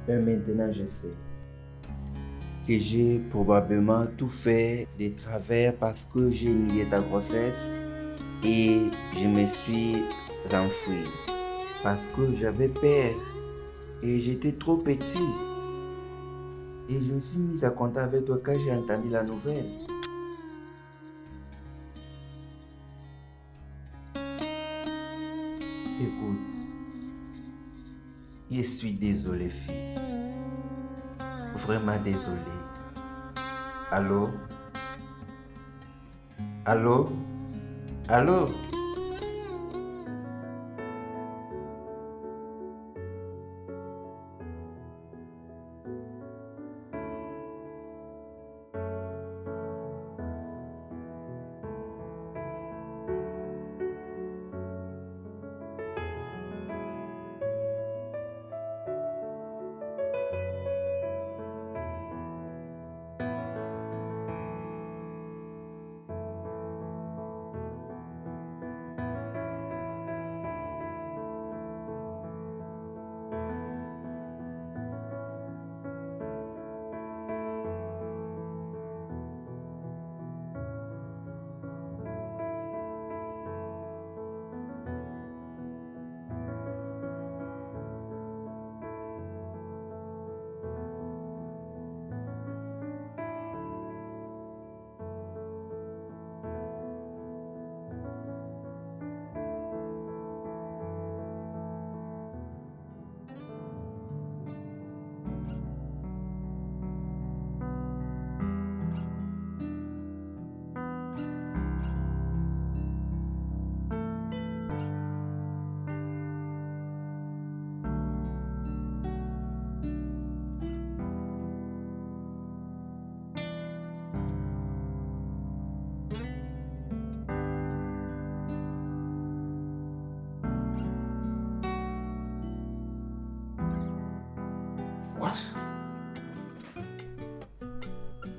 Et maintenant je sais que j'ai probablement tout fait de travers parce que j'ai nié ta grossesse et je me suis enfui parce que j'avais peur et j'étais trop petit. Et je me suis mis à compter avec toi quand j'ai entendu la nouvelle. Écoute, je suis désolé, fils. Vraiment désolé. Allô? Allô? Allô?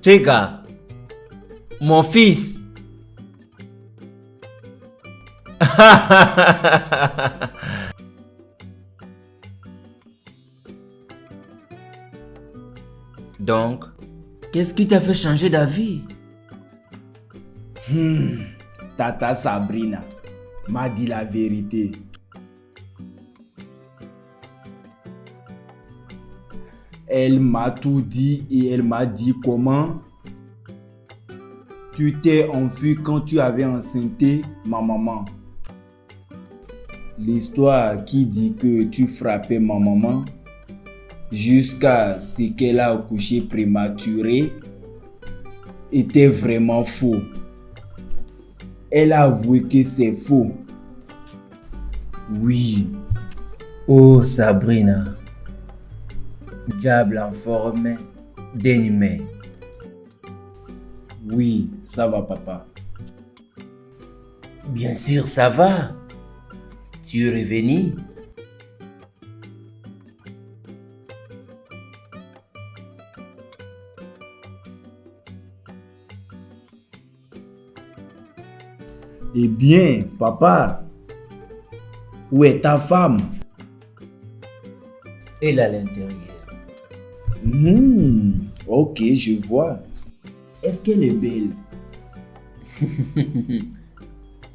Tega, mon fils. Donc, qu'est-ce qui t'a fait changer d'avis? Tata Sabrina m'a dit la vérité. Elle m'a tout dit et elle m'a dit comment tu t'es enfui quand tu avais enceinté ma maman. L'histoire qui dit que tu frappais ma maman jusqu'à ce qu'elle a accouché prématuré était vraiment faux. Elle a avoué que c'est faux. Oui. Oh Sabrina, diable en forme d'humain. Oui, ça va papa. Bien sûr, ça va. Tu es revenu. Eh bien, papa, où est ta femme? Elle est à l'intérieur. Ok, je vois. Est-ce qu'elle est belle?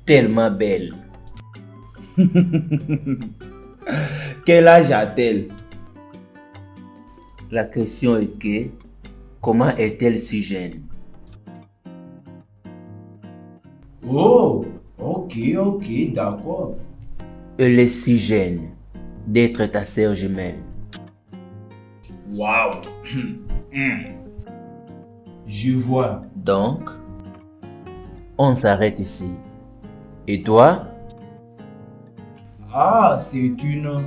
Tellement belle. Quel âge a-t-elle? La question est que, comment est-elle si jeune? Oh, ok, d'accord. Elle est si jeune d'être ta sœur jumelle. Waouh. Je vois. Donc, on s'arrête ici. Et toi? Ah, c'est une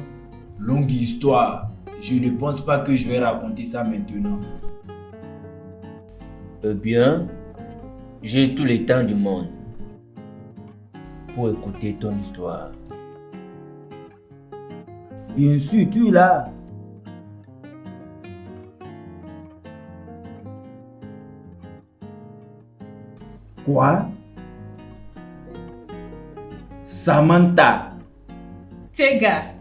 longue histoire. Je ne pense pas que je vais raconter ça maintenant. Eh bien, j'ai tout le temps du monde pour écouter ton histoire. Bien sûr, tu es là. Quoi? Samantha. Tega.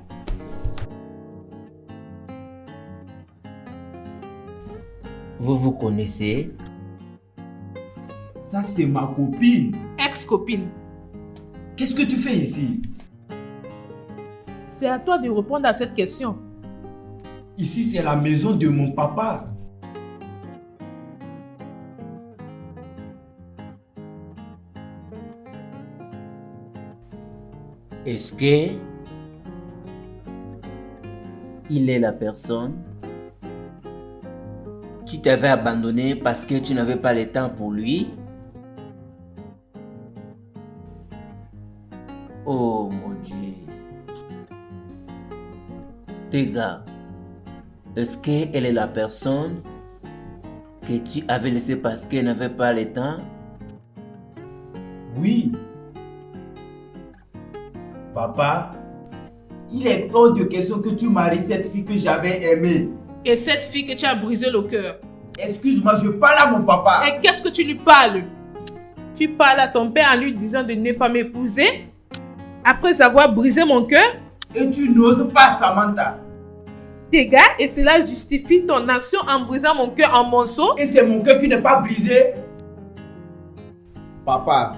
Vous vous connaissez? Ça, c'est ma copine. Ex-copine. Qu'est-ce que tu fais ici? C'est à toi de répondre à cette question. Ici, c'est la maison de mon papa. Est-ce que il est la personne qui t'avait abandonné parce que tu n'avais pas le temps pour lui? Oh mon Dieu. Tes gars, est-ce qu'elle est la personne que tu avais laissée parce qu'elle n'avait pas le temps? Oui. Papa, il est hors de question que tu maries cette fille que j'avais aimée. Et cette fille que tu as brisé le cœur. Excuse-moi, je parle à mon papa. Et qu'est-ce que tu lui parles? Tu parles à ton père en lui disant de ne pas m'épouser après avoir brisé mon cœur? Et tu n'oses pas, Samantha. Tes gars, et cela justifie ton action en brisant mon cœur en morceaux? Et c'est mon cœur qui n'est pas brisé. Papa,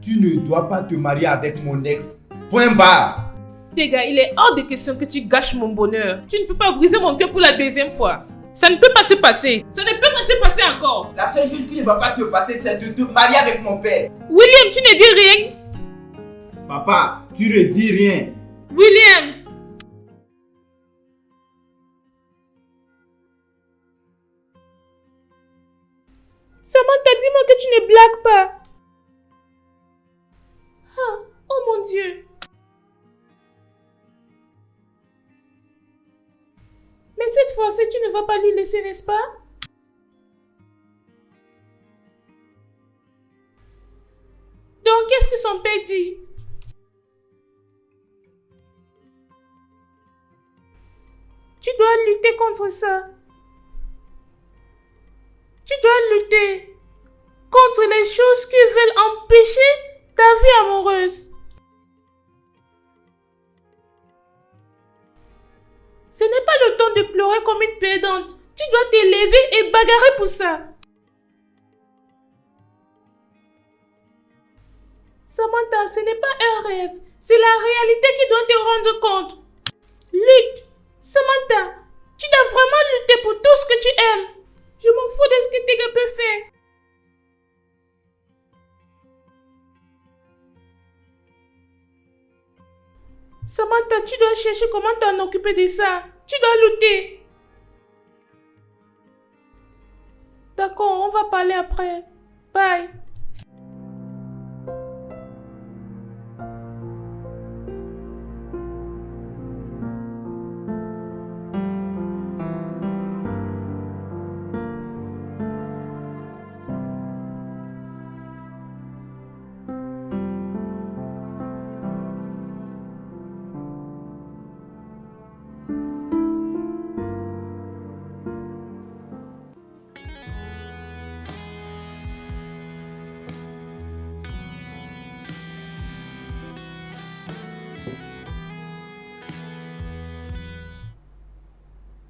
tu ne dois pas te marier avec mon ex. Point barre. Tes gars, il est hors de question que tu gâches mon bonheur. Tu ne peux pas briser mon cœur pour la deuxième fois. Ça ne peut pas se passer. Ça ne peut pas se passer encore. La seule chose qui ne va pas se passer, c'est de te marier avec mon père. William, tu ne dis rien. Papa, tu ne dis rien. William. Samantha, dis-moi que tu ne blagues pas. Ah, oh mon Dieu. Mais cette fois-ci, tu ne vas pas lui laisser, n'est-ce pas? Donc, qu'est-ce que son père dit? Tu dois lutter contre ça. Tu dois lutter contre les choses qui veulent empêcher ta vie amoureuse. Ce n'est pas le temps de pleurer comme une perdante. Tu dois t'élever et bagarrer pour ça. Samantha, ce n'est pas un rêve. C'est la réalité qui doit te rendre compte. Lutte. Samantha, tu dois vraiment lutter pour tout ce que tu aimes. Je m'en fous de ce que tes gars peuvent faire. Samantha, tu dois chercher comment t'en occuper de ça. Tu dois lutter. D'accord, on va parler après. Bye.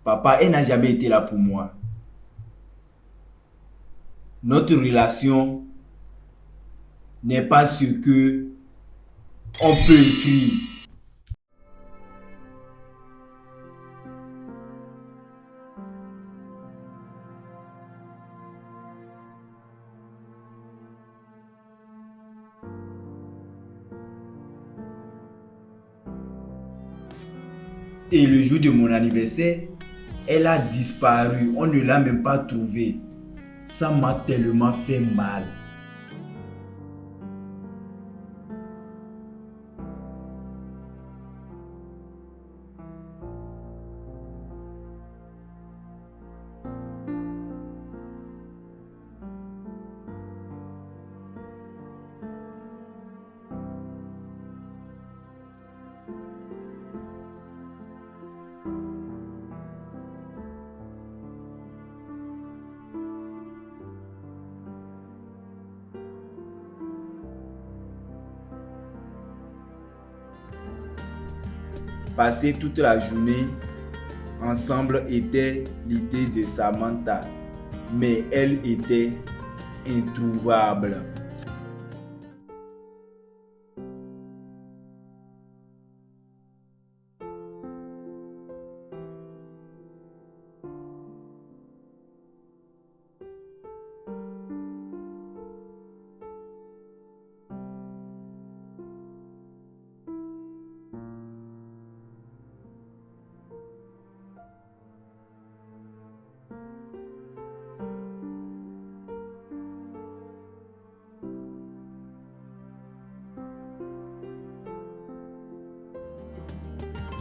Papa, elle n'a jamais été là pour moi. Notre relation n'est pas ce que on peut écrire. Et le jour de mon anniversaire, elle a disparu. On ne l'a même pas trouvée. Ça m'a tellement fait mal. Passer toute la journée ensemble était l'idée de Samantha, mais elle était introuvable.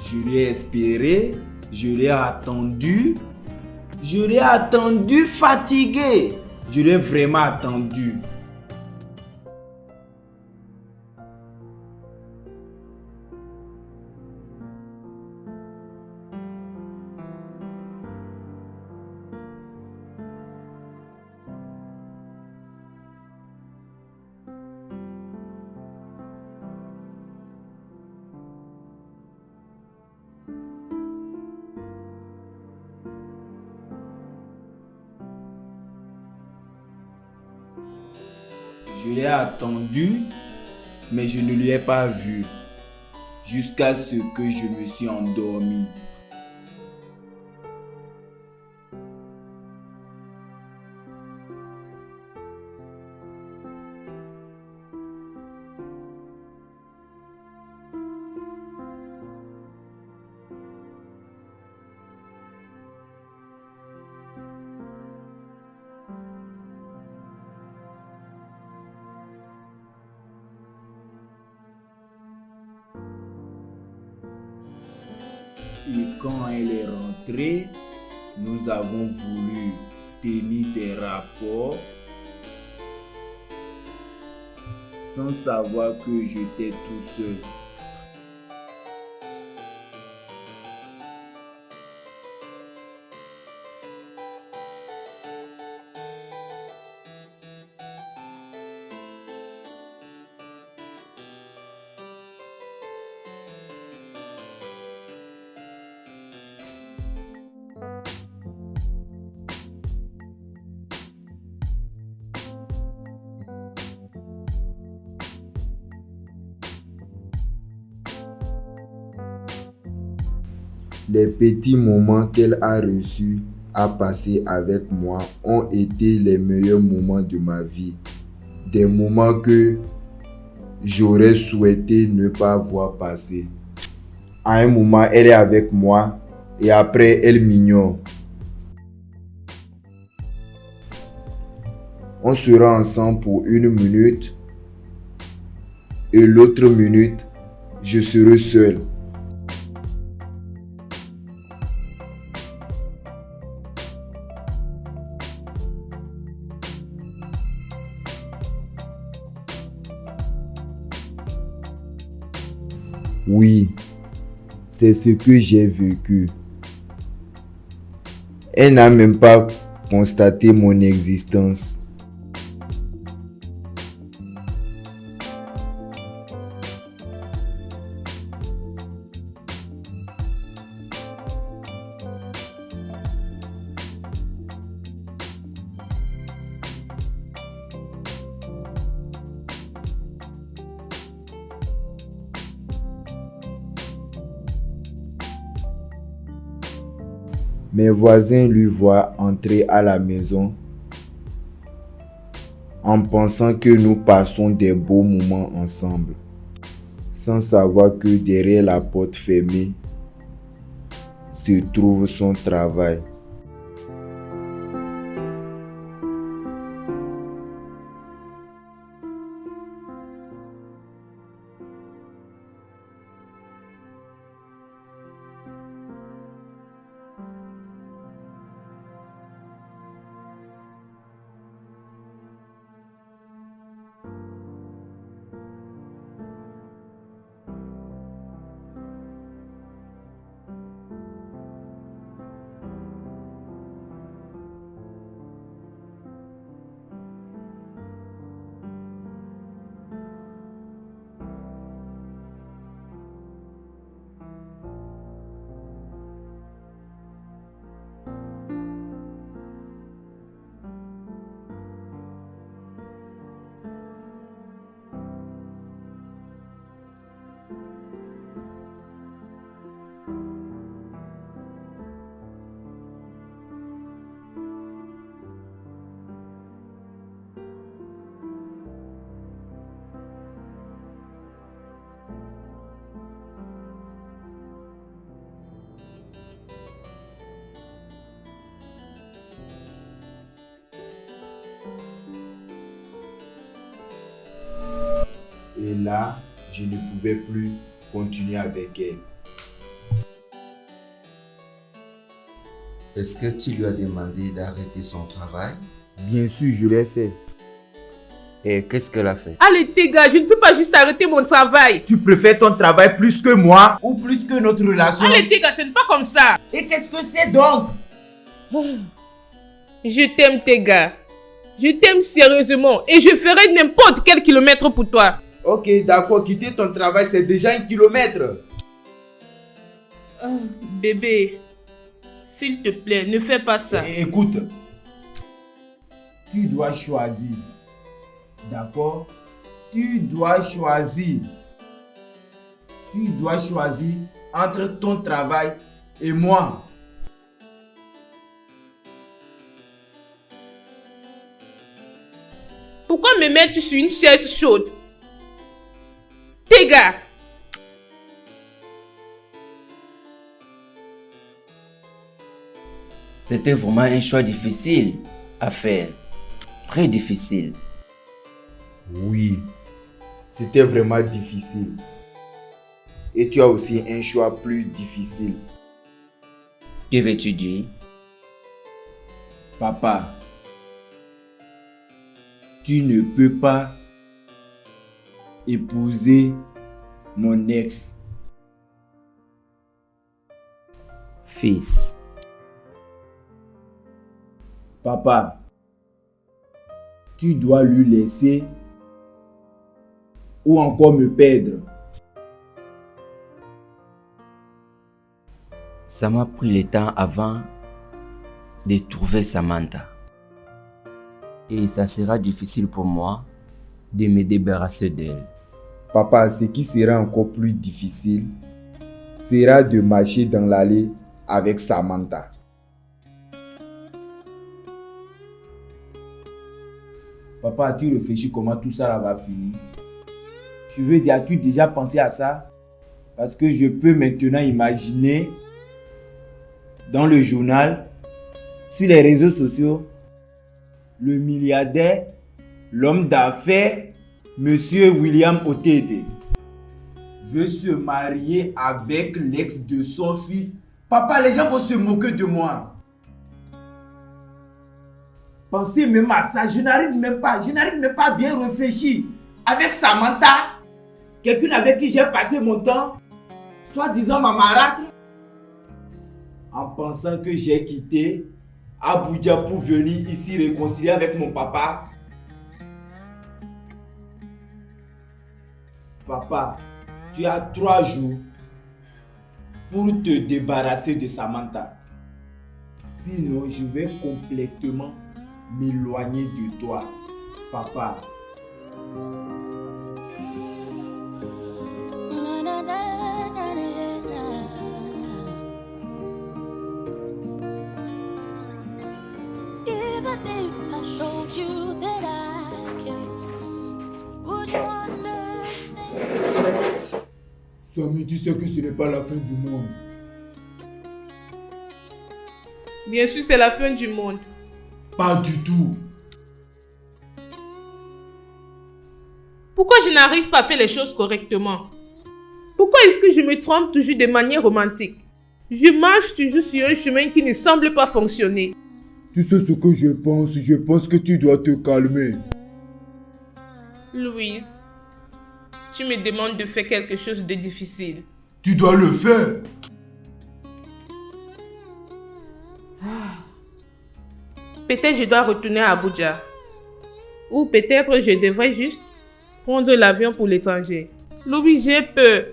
Je l'ai espéré, je l'ai attendu fatigué. Je l'ai vraiment attendu. Je l'ai attendu, mais je ne l'ai pas vu, jusqu'à ce que je me suis endormi. Et quand elle est rentrée, nous avons voulu tenir des rapports sans savoir que j'étais tout seul. Les petits moments qu'elle a reçus à passer avec moi ont été les meilleurs moments de ma vie. Des moments que j'aurais souhaité ne pas voir passer. À un moment, elle est avec moi et après, elle m'ignore. On sera ensemble pour 1 minute et l'autre minute, je serai seul. Oui, c'est ce que j'ai vécu. Elle n'a même pas constaté mon existence. Mes voisins lui voient entrer à la maison en pensant que nous passons des beaux moments ensemble, sans savoir que derrière la porte fermée se trouve son travail. Et là, je ne pouvais plus continuer avec elle. Est-ce que tu lui as demandé d'arrêter son travail? Bien sûr, je l'ai fait. Et qu'est-ce qu'elle a fait? Allez, Tega, je ne peux pas juste arrêter mon travail. Tu préfères ton travail plus que moi ou plus que notre relation? Allez, Tega, ce n'est pas comme ça. Et qu'est-ce que c'est donc? Je t'aime, Tega. Je t'aime sérieusement et je ferai n'importe quel kilomètre pour toi. Ok, d'accord, quitter ton travail, c'est déjà 1 kilomètre. Bébé, s'il te plaît, ne fais pas ça. Écoute, tu dois choisir. D'accord? Tu dois choisir. Tu dois choisir entre ton travail et moi. Pourquoi me mets-tu sur une chaise chaude? Tega! C'était vraiment un choix difficile à faire. Très difficile. Oui, c'était vraiment difficile. Et tu as aussi un choix plus difficile. Que veux-tu dire? Papa, tu ne peux pas épouser mon ex. Fils, Papa, tu dois lui laisser ou encore me perdre. ça m'a pris le temps avant de trouver Samantha. Et ça sera difficile pour moi de me débarrasser d'elle. Papa, ce qui sera encore plus difficile sera de marcher dans l'allée avec Samantha. Papa, tu réfléchis comment tout ça là va finir? Je veux dire, as-tu déjà pensé à ça? Parce que je peux maintenant imaginer dans le journal, sur les réseaux sociaux, le milliardaire, l'homme d'affaires, Monsieur William Otede veut se marier avec l'ex de son fils. Papa, les gens vont se moquer de moi. Pensez même à ça, je n'arrive même pas à bien réfléchir. Avec Samantha, quelqu'un avec qui j'ai passé mon temps, soi-disant ma marâtre, en pensant que j'ai quitté Abuja pour venir ici réconcilier avec mon papa. Papa, tu as 3 jours pour te débarrasser de Samantha. Sinon, je vais complètement m'éloigner de toi, papa. you understand? Samy, tu sais que ce n'est pas la fin du monde. Bien sûr, c'est la fin du monde. Pas du tout. Pourquoi je n'arrive pas à faire les choses correctement? Pourquoi est-ce que je me trompe toujours de manière romantique? Je marche toujours sur un chemin qui ne semble pas fonctionner. Tu sais ce que je pense que tu dois te calmer. Louise, tu me demandes de faire quelque chose de difficile. Tu dois le faire. Peut-être je dois retourner à Abuja. Ou peut-être je devrais juste prendre l'avion pour l'étranger. Louise, j'ai peur.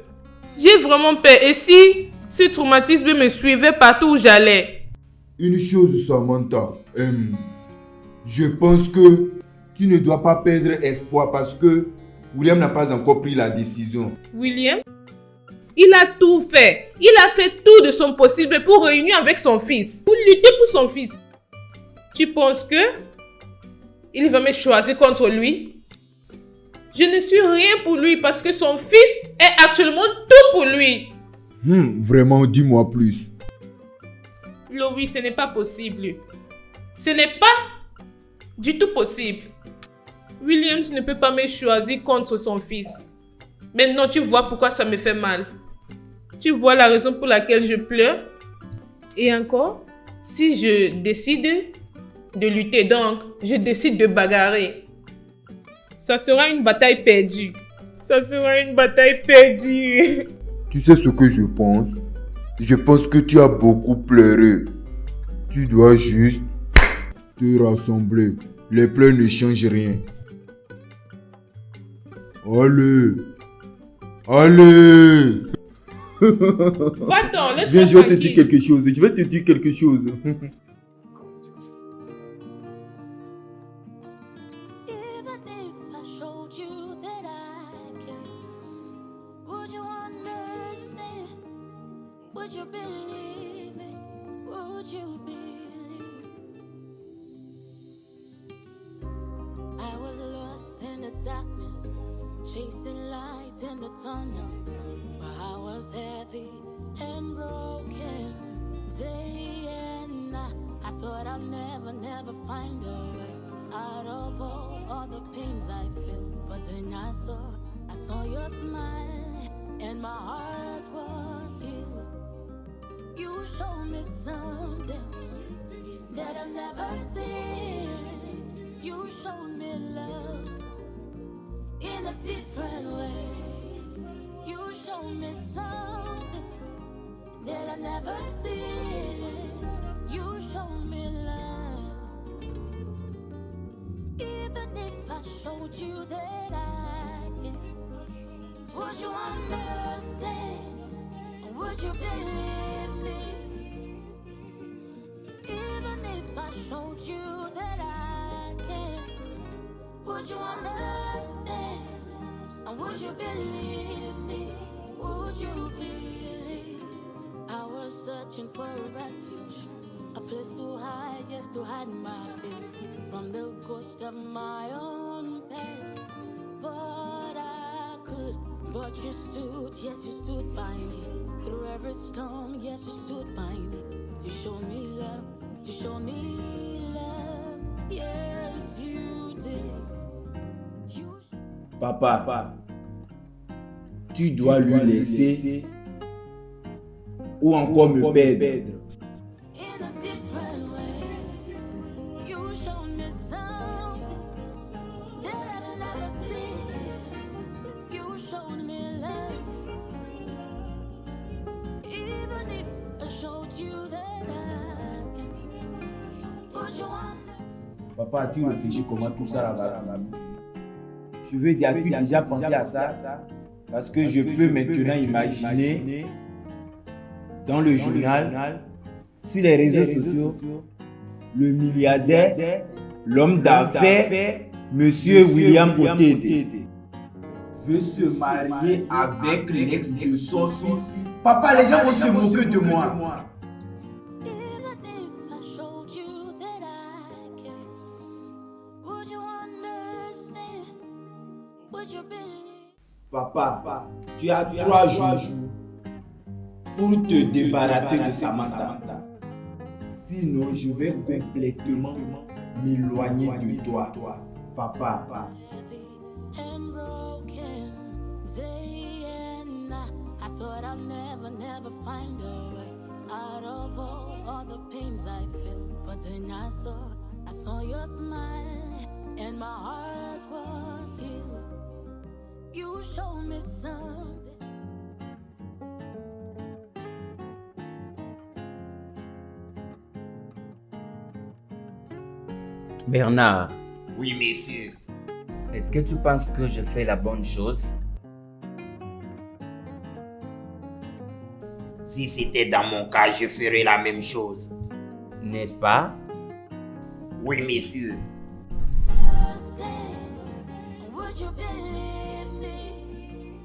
J'ai vraiment peur. Et si ce traumatisme me suivait partout où j'allais? Une chose, Samantha. Je pense que tu ne dois pas perdre espoir parce que William n'a pas encore pris la décision. William? Il a tout fait. Il a fait tout de son possible pour réunir avec son fils. Pour lutter pour son fils. Tu penses que il va me choisir contre lui? Je ne suis rien pour lui parce que son fils est actuellement tout pour lui. Vraiment, dis-moi plus. Louis, ce n'est pas possible. Ce n'est pas du tout possible. Williams ne peut pas me choisir contre son fils. Maintenant, tu vois pourquoi ça me fait mal. Tu vois la raison pour laquelle je pleure. Et encore, si je décide de lutter, donc je décide de bagarrer, ça sera une bataille perdue. Ça sera une bataille perdue. Tu sais ce que je pense? Je pense que tu as beaucoup pleuré. Tu dois juste te rassembler. Les pleurs ne changent rien. Allez. Allez. Va-t'en, laisse-moi Viens, je vais te tranquille. dire quelque chose. Je vais te dire quelque chose. Even if I showed you that I care, would you understand? Would you believe me? Would you believe? I was lost in the darkness, chasing lights in the tunnel. My heart was heavy and broken, day and night. I thought I'd never find a way out of all the pains I feel. But then I saw your smile, and my heart was healed. You showed me something that I've never seen. You showed me love in a different way. You showed me something that I never seen. You showed me love. Even if I showed you that I can, would you understand? Would you believe me? Even if I showed you that I can, would you understand? And would you believe me? Would you believe? I was searching for a refuge, a place to hide, yes, to hide my fears from the ghost of my own past. But I could, but you stood, yes, you stood by me. Through every storm, yes, you stood by me. You showed me love, you showed me love, yes, you did. Papa, tu dois lui laisser ou encore me perdre. In a different way, you showed me something that I've never seen. You showed me love. Even if I showed you that I can, would you wonder? Papa, tu réfléchis comment tout ça va finir? Je veux dire, as-tu déjà pensé à ça? Parce que je peux maintenant imaginer dans le journal, sur les réseaux sociaux, le milliardaire, l'homme d'affaires, Monsieur William Otede, veut se marier avec l'ex de son fils. Papa, les gens vont se moquer de moi. Even if I showed you that I can, would you understand? Would you believe? Papa, tu as 3 jours pour te débarrasser de Samantha. Sinon, je vais complètement m'éloigner de toi. Papa. Heavy and broken day and night. I thought I'd never find a way out of all the pains I feel. But then I saw your smile and my heart was healed. You showed me something. Bernard, Oui, messieurs. est-ce que tu penses que je fais la bonne chose? Si c'était dans mon cas, je ferais la même chose. N'est-ce pas? Oui, messieurs. Would you believe me?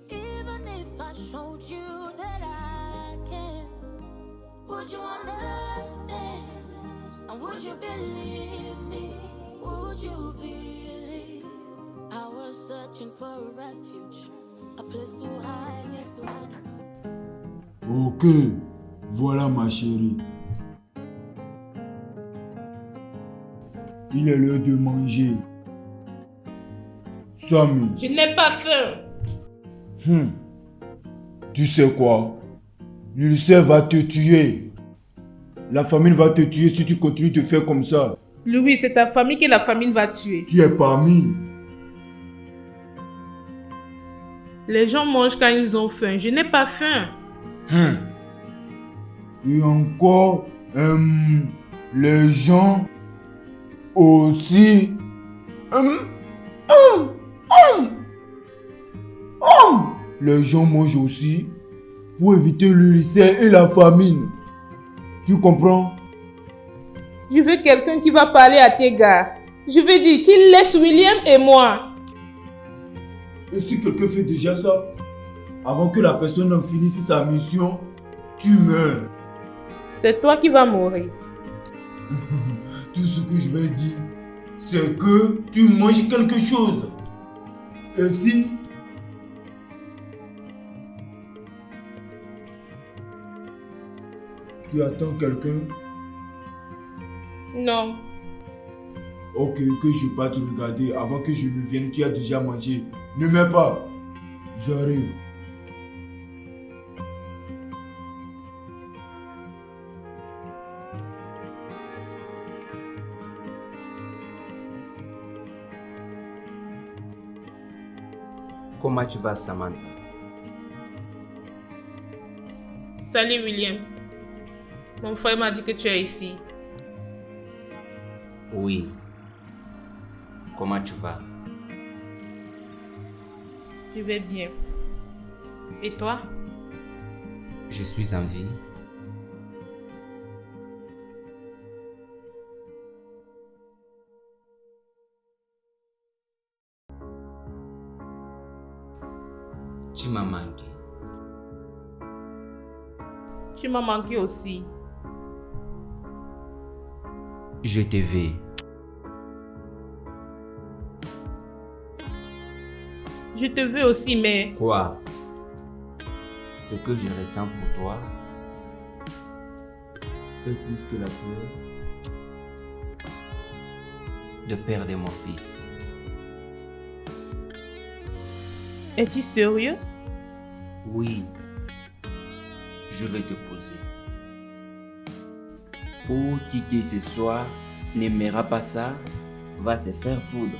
Even if I showed you that I can, would you understand? And would you believe me? Would you believe? I was searching for a refuge, a place to hide, Ok, voilà ma chérie. Il est l'heure de manger. Samy, Je n'ai pas faim. tu sais quoi? L'ulcère va te tuer. La famine va te tuer si tu continues de faire comme ça. Louis, c'est ta famille que la famine va tuer. Tu es parmi. Les gens mangent quand ils ont faim. Je n'ai pas faim. Et encore, les gens aussi. Les gens mangent aussi pour éviter l'ulcère et la famine. Tu comprends? Je veux quelqu'un qui va parler à tes gars. Je veux dire qu'il laisse William et moi. Et si quelqu'un fait déjà ça, avant que la personne en finisse sa mission, tu meurs. C'est toi qui vas mourir. Tout ce que je vais dire, c'est que tu manges quelque chose. Et si tu attends quelqu'un, Non. ok, que je ne pas te regarder avant que je ne vienne, tu as déjà mangé. Ne mets pas. J'arrive. Comment tu vas, Samantha? Salut William. Mon frère m'a dit que tu es ici. Oui. Comment tu vas? Je vais bien. Et toi? Je suis en vie. Tu m'as manqué. Tu m'as manqué aussi. Je te veux. Je te veux aussi, mais... Quoi? Ce que je ressens pour toi est plus que la peur de perdre mon fils. Es-tu sérieux? Oui, je vais te poser. Ou qui que ce soit n'aimera pas ça, va se faire foudre.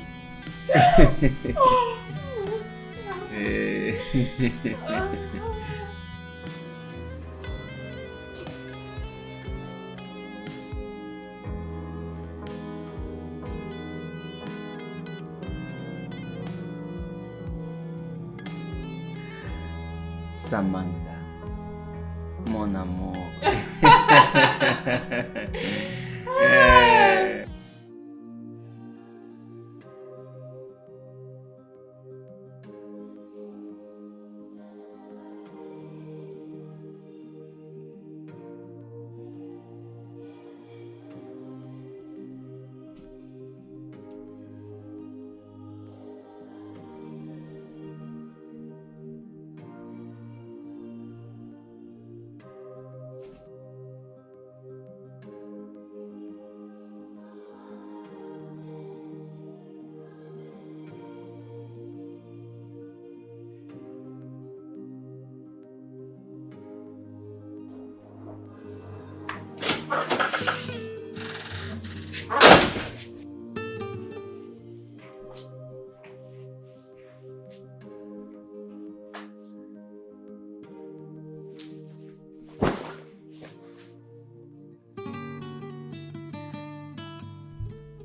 Samantha, mon amour.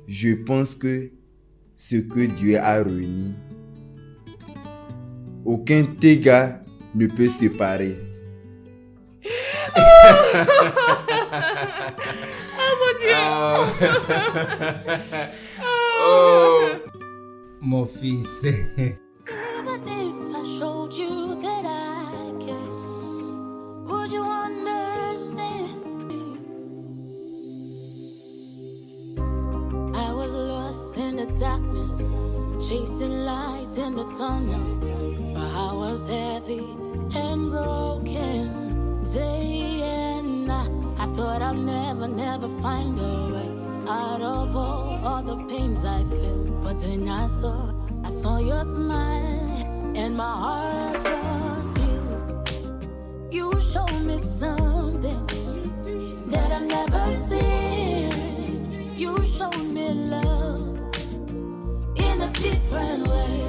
Je pense que ce que Dieu a réuni, aucun dégât ne peut séparer. Mon fils. Even if I showed you that I care, would you understand? I was lost in the darkness, chasing lights in the tunnel. But I was heavy and broken day and night. I thought I'd never find a way out of all the pains I feel. But then I saw your smile and my heart was healed. You showed me something that I've never seen. You showed me love in a different way.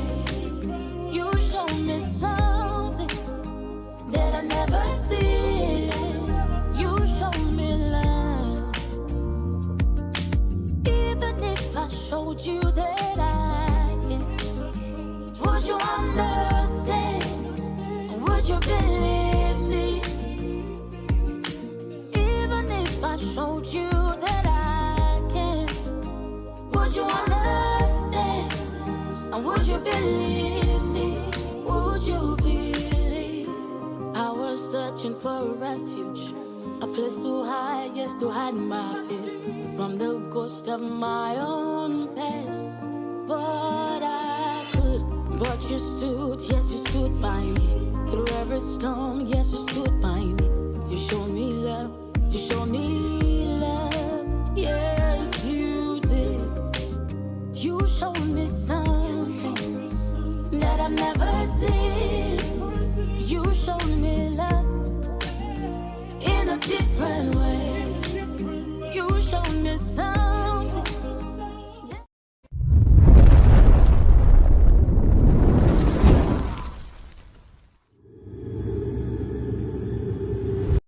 You showed me something that I've never seen. You showed me love. Even if I showed you that I can, would you understand? Would you believe me? Even if I showed you that I can, would you understand? And would you believe me? Would you believe? I was searching for a refuge, a place to hide, yes, to hide my fears from the ghost of my own past. But I could, but you stood, yes, you stood by me. Through every storm, yes, you stood by me. You showed me love, you showed me